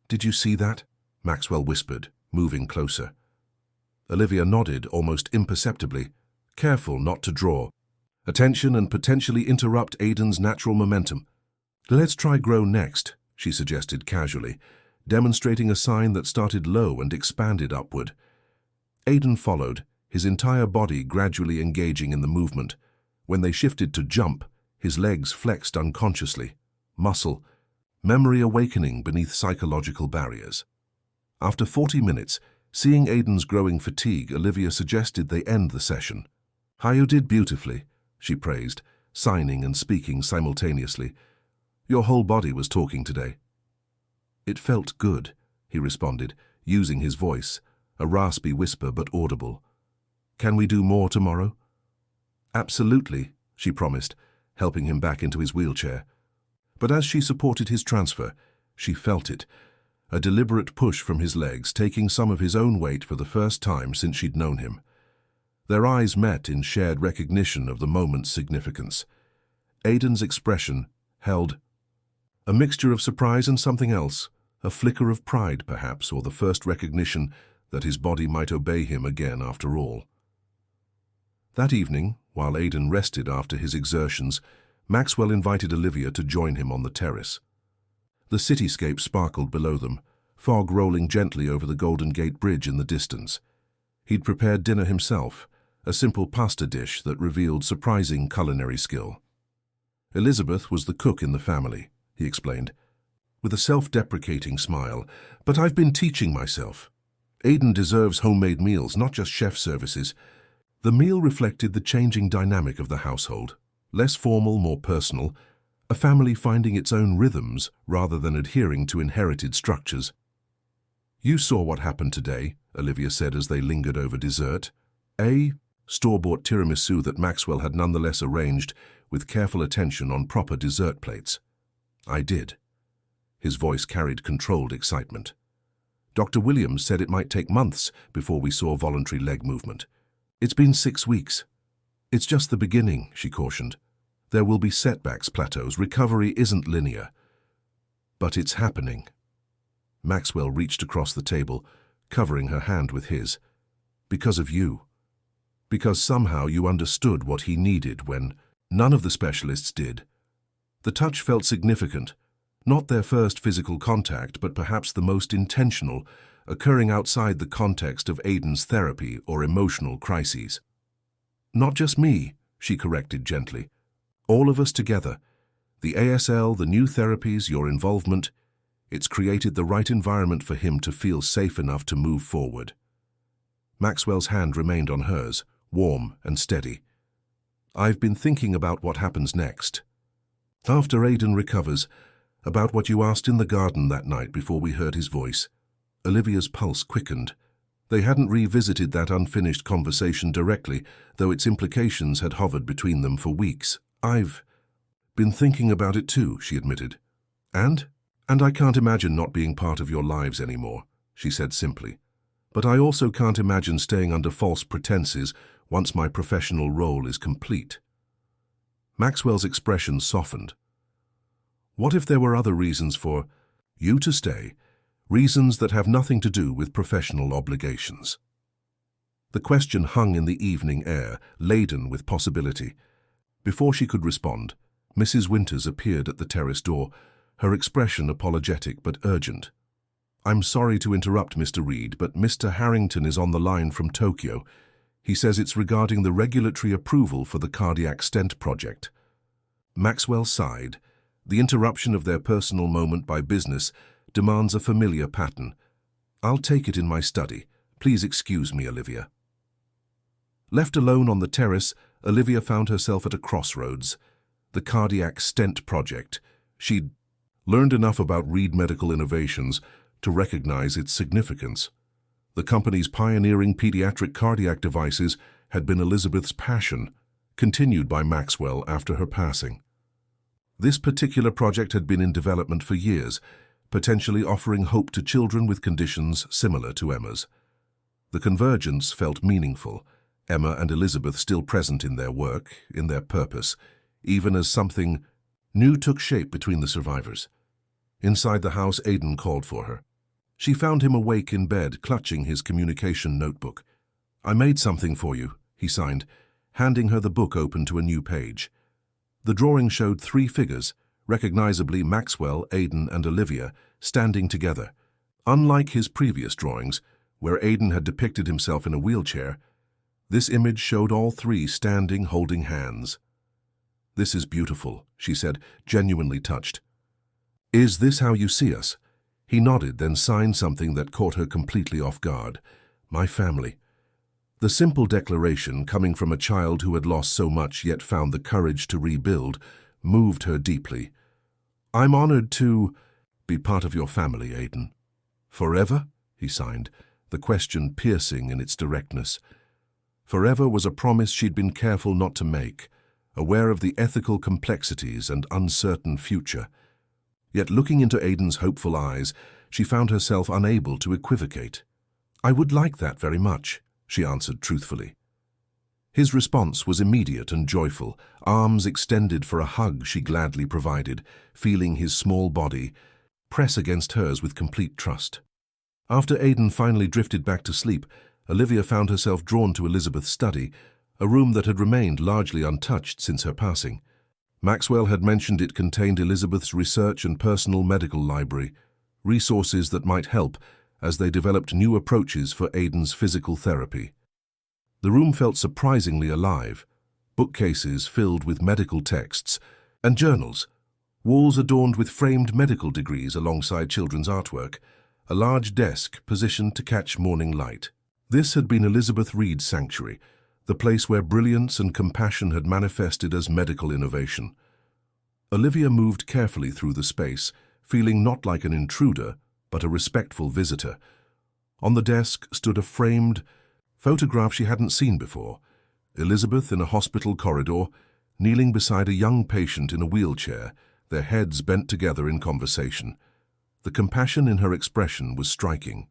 "Did you see that?" Maxwell whispered, moving closer. Olivia nodded almost imperceptibly, careful not to draw attention and potentially interrupt Aiden's natural momentum. "Let's try grow next," she suggested casually, demonstrating a sign that started low and expanded upward. Aiden followed, his entire body gradually engaging in the movement. When they shifted to jump, his legs flexed unconsciously, muscle, memory awakening beneath psychological barriers. After 40 minutes, seeing Aiden's growing fatigue, Olivia suggested they end the session. "You did beautifully," she praised, signing and speaking simultaneously. "Your whole body was talking today." "It felt good," he responded, using his voice, a raspy whisper but audible. "Can we do more tomorrow?" "Absolutely," she promised, helping him back into his wheelchair. But as she supported his transfer, she felt it, a deliberate push from his legs, taking some of his own weight for the first time since she'd known him. Their eyes met in shared recognition of the moment's significance. Aiden's expression held a mixture of surprise and something else, a flicker of pride perhaps, or the first recognition that his body might obey him again after all. That evening, while Aiden rested after his exertions, Maxwell invited Olivia to join him on the terrace. The cityscape sparkled below them, fog rolling gently over the Golden Gate Bridge in the distance. He'd prepared dinner himself, a simple pasta dish that revealed surprising culinary skill. Elizabeth was the cook in the family, he explained, with a self-deprecating smile. But I've been teaching myself. Aidan deserves homemade meals, not just chef services. The meal reflected the changing dynamic of the household. Less formal, more personal, a family finding its own rhythms rather than adhering to inherited structures. You saw what happened today, Olivia said as they lingered over dessert. A store-bought tiramisu that Maxwell had nonetheless arranged with careful attention on proper dessert plates. I did. His voice carried controlled excitement. Dr. Williams said it might take months before we saw voluntary leg movement. It's been 6 weeks. It's just the beginning, she cautioned. There will be setbacks, plateaus. Recovery isn't linear. But it's happening. Maxwell reached across the table, covering her hand with his. Because of you. Because somehow you understood what he needed when none of the specialists did. The touch felt significant. Not their first physical contact, but perhaps the most intentional, occurring outside the context of Aidan's therapy or emotional crises. Not just me, she corrected gently. All of us together. The ASL, the new therapies, your involvement. It's created the right environment for him to feel safe enough to move forward. Maxwell's hand remained on hers, warm and steady. I've been thinking about what happens next. After Aidan recovers, about what you asked in the garden that night before we heard his voice. Olivia's pulse quickened. They hadn't revisited that unfinished conversation directly, though its implications had hovered between them for weeks. I've been thinking about it too, she admitted. And I can't imagine not being part of your lives anymore, she said simply. But I also can't imagine staying under false pretenses once my professional role is complete. Maxwell's expression softened. What if there were other reasons for you to stay, reasons that have nothing to do with professional obligations? The question hung in the evening air, laden with possibility. Before she could respond, Mrs. Winters appeared at the terrace door, her expression apologetic but urgent. I'm sorry to interrupt, Mr. Reed, but Mr. Harrington is on the line from Tokyo. He says it's regarding the regulatory approval for the cardiac stent project. Maxwell sighed. The interruption of their personal moment by business demands a familiar pattern. I'll take it in my study. Please excuse me, Olivia. Left alone on the terrace, Olivia found herself at a crossroads. The cardiac stent project. She'd learned enough about Reed Medical Innovations to recognize its significance. The company's pioneering pediatric cardiac devices had been Elizabeth's passion, continued by Maxwell after her passing. This particular project had been in development for years, potentially offering hope to children with conditions similar to Emma's. The convergence felt meaningful, Emma and Elizabeth still present in their work, in their purpose, even as something new took shape between the survivors. Inside the house, Aidan called for her. She found him awake in bed, clutching his communication notebook. I made something for you, he signed, handing her the book open to a new page. The drawing showed 3 figures, recognizably Maxwell, Aidan, and Olivia, standing together. Unlike his previous drawings, where Aidan had depicted himself in a wheelchair, this image showed all 3 standing, holding hands. This is beautiful, she said, genuinely touched. Is this how you see us? He nodded, then signed something that caught her completely off guard. My family. The simple declaration, coming from a child who had lost so much yet found the courage to rebuild, moved her deeply. I'm honored to be part of your family, Aidan. Forever? He signed, the question piercing in its directness. Forever was a promise she'd been careful not to make, aware of the ethical complexities and uncertain future. Yet looking into Aidan's hopeful eyes, she found herself unable to equivocate. I would like that very much, she answered truthfully. His response was immediate and joyful, arms extended for a hug she gladly provided, feeling his small body press against hers with complete trust. After Aidan finally drifted back to sleep, Olivia found herself drawn to Elizabeth's study, a room that had remained largely untouched since her passing. Maxwell had mentioned it contained Elizabeth's research and personal medical library, resources that might help as they developed new approaches for Aidan's physical therapy. The room felt surprisingly alive. Bookcases filled with medical texts and journals, walls adorned with framed medical degrees alongside children's artwork, a large desk positioned to catch morning light. This had been Elizabeth Reed's sanctuary, the place where brilliance and compassion had manifested as medical innovation. Olivia moved carefully through the space, feeling not like an intruder, but a respectful visitor. On the desk stood a framed photograph she hadn't seen before. Elizabeth in a hospital corridor, kneeling beside a young patient in a wheelchair, their heads bent together in conversation. The compassion in her expression was striking.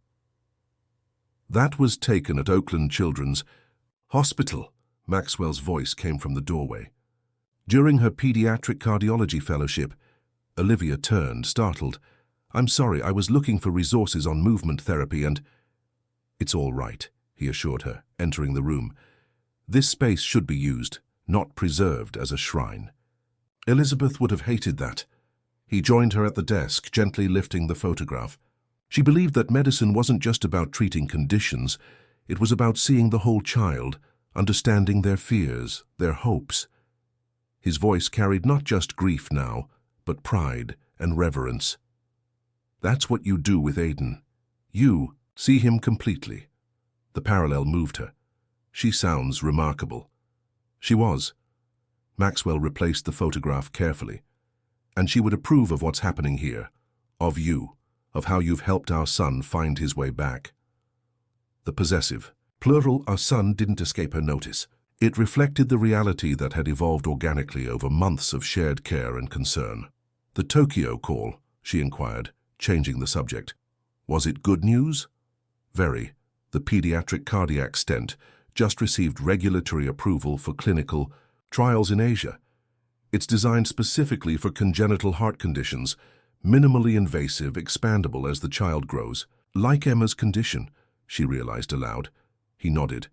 That was taken at Oakland Children's Hospital. Maxwell's voice came from the doorway. During her pediatric cardiology fellowship, Olivia turned, startled. "I'm sorry, I was looking for resources on movement therapy and—" "It's all right," he assured her, entering the room. "This space should be used, not preserved as a shrine." Elizabeth would have hated that. He joined her at the desk, gently lifting the photograph. She believed that medicine wasn't just about treating conditions, it was about seeing the whole child, understanding their fears, their hopes. His voice carried not just grief now, but pride and reverence. "That's what you do with Aiden. You see him completely." The parallel moved her. "She sounds remarkable." She was. Maxwell replaced the photograph carefully. "And she would approve of what's happening here, of you, of how you've helped our son find his way back." The possessive, plural "our son" didn't escape her notice. It reflected the reality that had evolved organically over months of shared care and concern. "The Tokyo call," she inquired, changing the subject. "Was it good news?" "Very. The pediatric cardiac stent just received regulatory approval for clinical trials in Asia. It's designed specifically for congenital heart conditions, minimally invasive, expandable as the child grows. Like Emma's condition," she realized aloud. He nodded.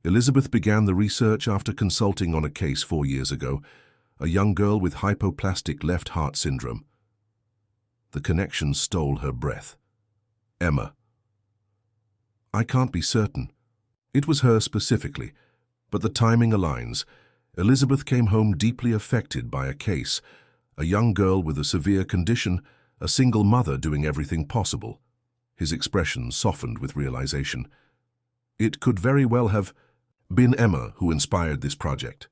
"Elizabeth began the research after consulting on a case 4 years ago, a young girl with hypoplastic left heart syndrome." The connection stole her breath. "Emma." "I can't be certain. It was her specifically, but the timing aligns. Elizabeth came home deeply affected by a case, a young girl with a severe condition, a single mother doing everything possible." His expression softened with realization. "It could very well have been Emma who inspired this project."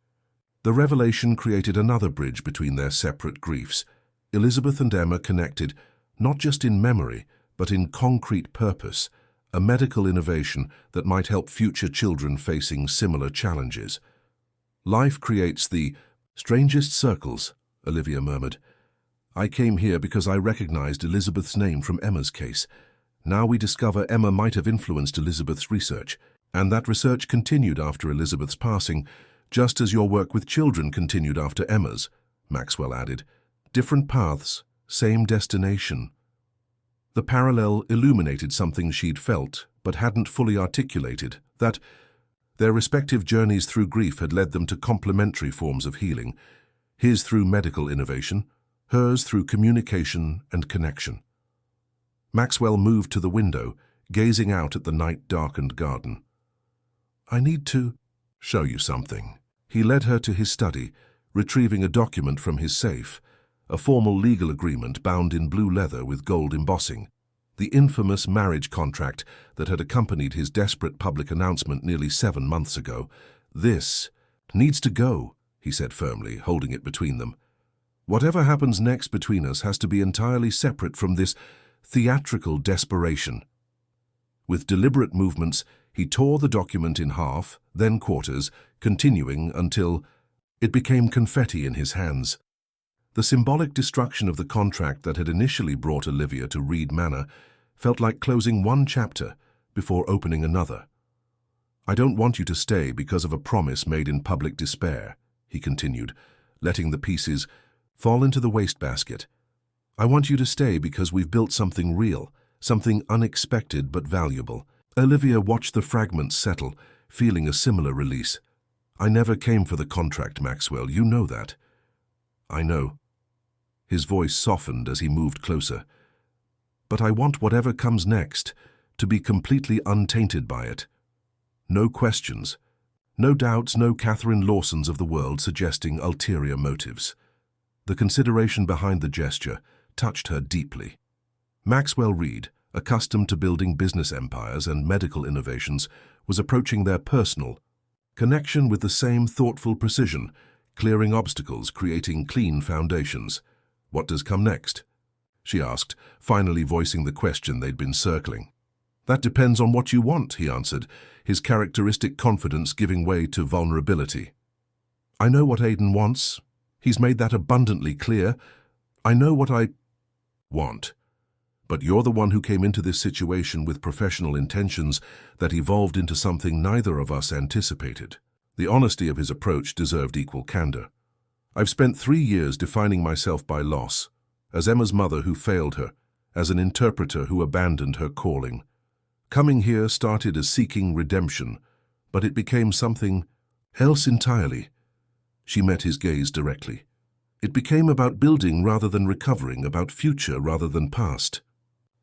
The revelation created another bridge between their separate griefs. Elizabeth and Emma connected, not just in memory, but in concrete purpose, a medical innovation that might help future children facing similar challenges. "Life creates the strangest circles," Olivia murmured. "I came here because I recognized Elizabeth's name from Emma's case. Now we discover Emma might have influenced Elizabeth's research, and that research continued after Elizabeth's passing, just as your work with children continued after Emma's," Maxwell added. "Different paths, same destination." The parallel illuminated something she'd felt, but hadn't fully articulated, that their respective journeys through grief had led them to complementary forms of healing, his through medical innovation, hers through communication and connection. Maxwell moved to the window, gazing out at the night-darkened garden. "I need to show you something." He led her to his study, retrieving a document from his safe, a formal legal agreement bound in blue leather with gold embossing, the infamous marriage contract that had accompanied his desperate public announcement nearly 7 months ago. "This needs to go," he said firmly, holding it between them. "Whatever happens next between us has to be entirely separate from this theatrical desperation." With deliberate movements, he tore the document in half, then quarters, continuing until it became confetti in his hands. The symbolic destruction of the contract that had initially brought Olivia to Reed Manor felt like closing one chapter before opening another. "I don't want you to stay because of a promise made in public despair," he continued, letting the pieces fall into the wastebasket. "I want you to stay because we've built something real, something unexpected but valuable." Olivia watched the fragments settle, feeling a similar release. "I never came for the contract, Maxwell, you know that." "I know." His voice softened as he moved closer. "But I want whatever comes next to be completely untainted by it. No questions, No doubts, no Catherine Lawsons of the world suggesting ulterior motives. The consideration behind the gesture touched her deeply. Maxwell Reed, accustomed to building business empires and medical innovations, was approaching their personal connection with the same thoughtful precision, clearing obstacles, creating clean foundations. "What does come next?" she asked, finally voicing the question they'd been circling. "That depends on what you want," he answered, his characteristic confidence giving way to vulnerability. "I know what Aidan wants. He's made that abundantly clear. I know what I want. But you're the one who came into this situation with professional intentions that evolved into something neither of us anticipated." The honesty of his approach deserved equal candor. "I've spent 3 years defining myself by loss, as Emma's mother who failed her, as an interpreter who abandoned her calling. Coming here started as seeking redemption, but it became something else entirely." She met his gaze directly. "It became about building rather than recovering, about future rather than past.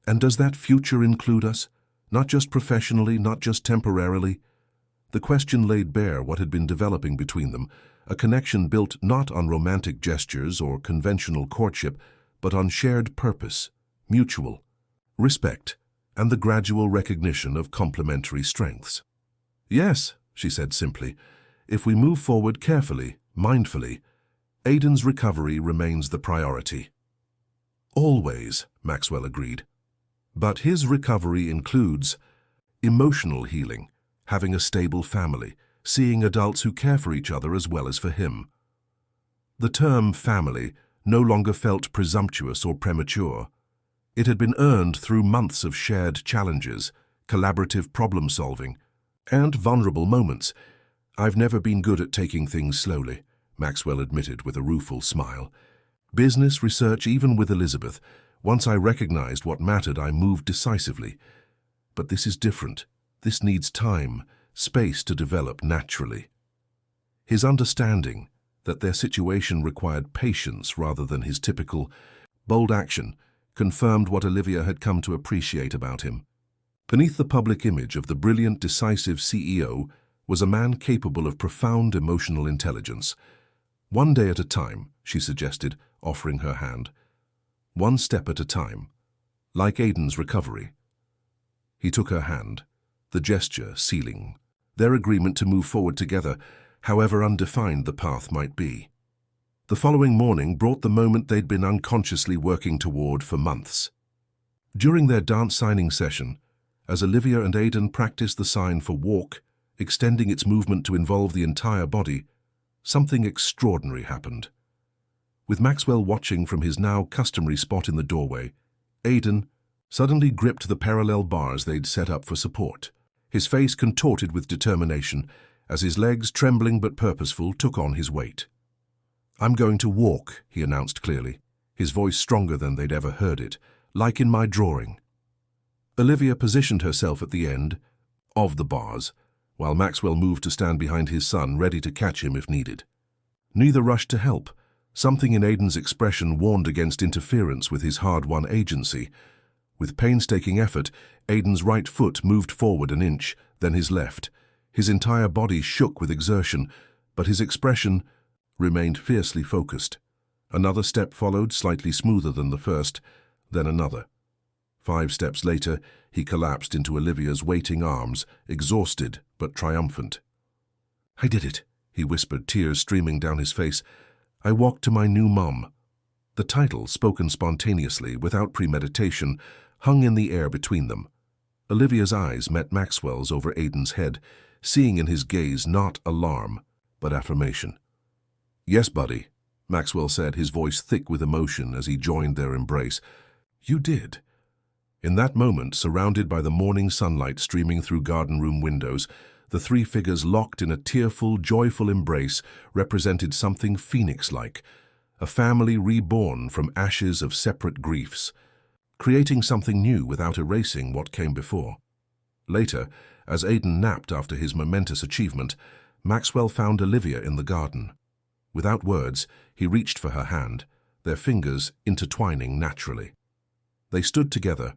And does that future include us? Not just professionally, not just temporarily?" The question laid bare what had been developing between them, a connection built not on romantic gestures or conventional courtship, but on shared purpose, mutual respect, and the gradual recognition of complementary strengths. "Yes," she said simply, "if we move forward carefully, mindfully, Aidan's recovery remains the priority." "Always," Maxwell agreed. "But his recovery includes emotional healing, having a stable family, seeing adults who care for each other as well as for him." The term family no longer felt presumptuous or premature. It had been earned through months of shared challenges, collaborative problem-solving, and vulnerable moments. "I've never been good at taking things slowly," Maxwell admitted with a rueful smile. "Business, research, even with Elizabeth, once I recognized what mattered, I moved decisively. But this is different. This needs time, space to develop naturally." His understanding that their situation required patience rather than his typical, bold action confirmed what Olivia had come to appreciate about him. Beneath the public image of the brilliant, decisive CEO was a man capable of profound emotional intelligence. "One day at a time," she suggested, offering her hand. "One step at a time, like Aidan's recovery." He took her hand, the gesture sealing their agreement to move forward together, however undefined the path might be. The following morning brought the moment they'd been unconsciously working toward for months. During their dance signing session, as Olivia and Aidan practiced the sign for walk, extending its movement to involve the entire body, something extraordinary happened. With Maxwell watching from his now customary spot in the doorway, Aidan suddenly gripped the parallel bars they'd set up for support. His face contorted with determination as his legs, trembling but purposeful, took on his weight. "I'm going to walk," he announced clearly, his voice stronger than they'd ever heard it, "like in my drawing." Olivia positioned herself at the end of the bars, while Maxwell moved to stand behind his son, ready to catch him if needed. Neither rushed to help. Something in Aidan's expression warned against interference with his hard-won agency. With painstaking effort, Aidan's right foot moved forward an inch, then his left. His entire body shook with exertion, but his expression remained fiercely focused. Another step followed, slightly smoother than the first, then another. 5 steps later, he collapsed into Olivia's waiting arms, exhausted but triumphant. "I did it," he whispered, tears streaming down his face. "I walked to my new mom." The title, spoken spontaneously, without premeditation, hung in the air between them. Olivia's eyes met Maxwell's over Aidan's head, seeing in his gaze not alarm, but affirmation. "Yes, buddy," Maxwell said, his voice thick with emotion as he joined their embrace. "You did." In that moment, surrounded by the morning sunlight streaming through garden room windows, the 3 figures locked in a tearful, joyful embrace represented something phoenix-like, a family reborn from ashes of separate griefs, creating something new without erasing what came before. Later, as Aidan napped after his momentous achievement, Maxwell found Olivia in the garden. Without words, he reached for her hand, their fingers intertwining naturally. They stood together,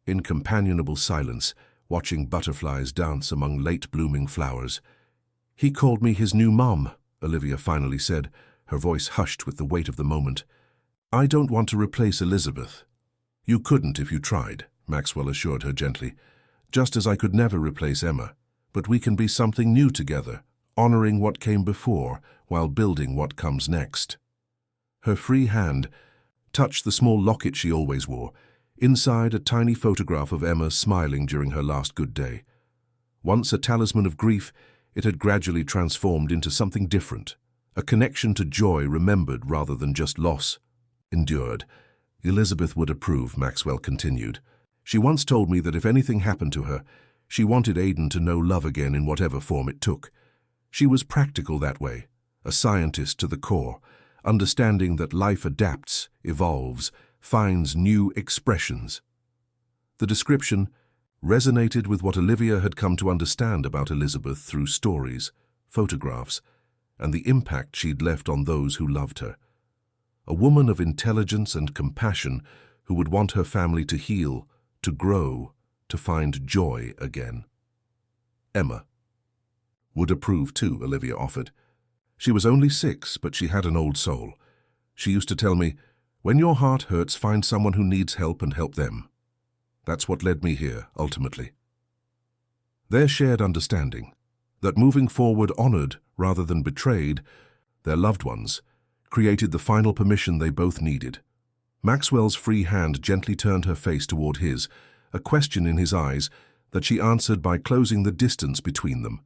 in companionable silence, watching butterflies dance among late-blooming flowers. He called me his new mum, Olivia finally said, her voice hushed with the weight of the moment. I don't want to replace Elizabeth. You couldn't if you tried, Maxwell assured her gently. Just as I could never replace Emma. But we can be something new together, honoring what came before while building what comes next. Her free hand touched the small locket she always wore, inside a tiny photograph of Emma smiling during her last good day. Once a talisman of grief, it had gradually transformed into something different, a connection to joy remembered rather than just loss endured. Elizabeth would approve, Maxwell continued. She once told me that if anything happened to her, she wanted Aidan to know love again in whatever form it took. She was practical that way, a scientist to the core, understanding that life adapts, evolves, finds new expressions. The description resonated with what Olivia had come to understand about Elizabeth through stories, photographs, and the impact she'd left on those who loved her. A woman of intelligence and compassion who would want her family to heal, to grow, to find joy again. Emma would approve too, Olivia offered. She was only 6, but she had an old soul. She used to tell me, when your heart hurts, find someone who needs help and help them. That's what led me here, ultimately. Their shared understanding, that moving forward honored rather than betrayed their loved ones, created the final permission they both needed. Maxwell's free hand gently turned her face toward his, a question in his eyes that she answered by closing the distance between them.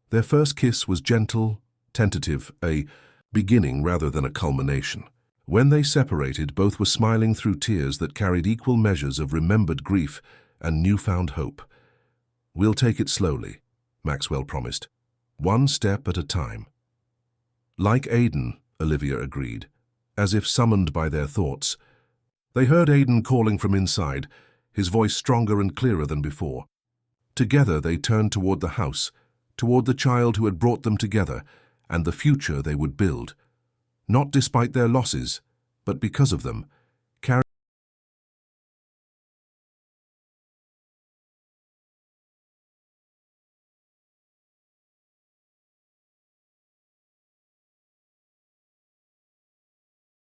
Their first kiss was gentle, tentative, a beginning rather than a culmination. When they separated, both were smiling through tears that carried equal measures of remembered grief and newfound hope. We'll take it slowly, Maxwell promised. One step at a time. Like Aidan, Olivia agreed, as if summoned by their thoughts. They heard Aidan calling from inside, his voice stronger and clearer than before. Together they turned toward the house, toward the child who had brought them together, and the future they would build. Not despite their losses, but because of them,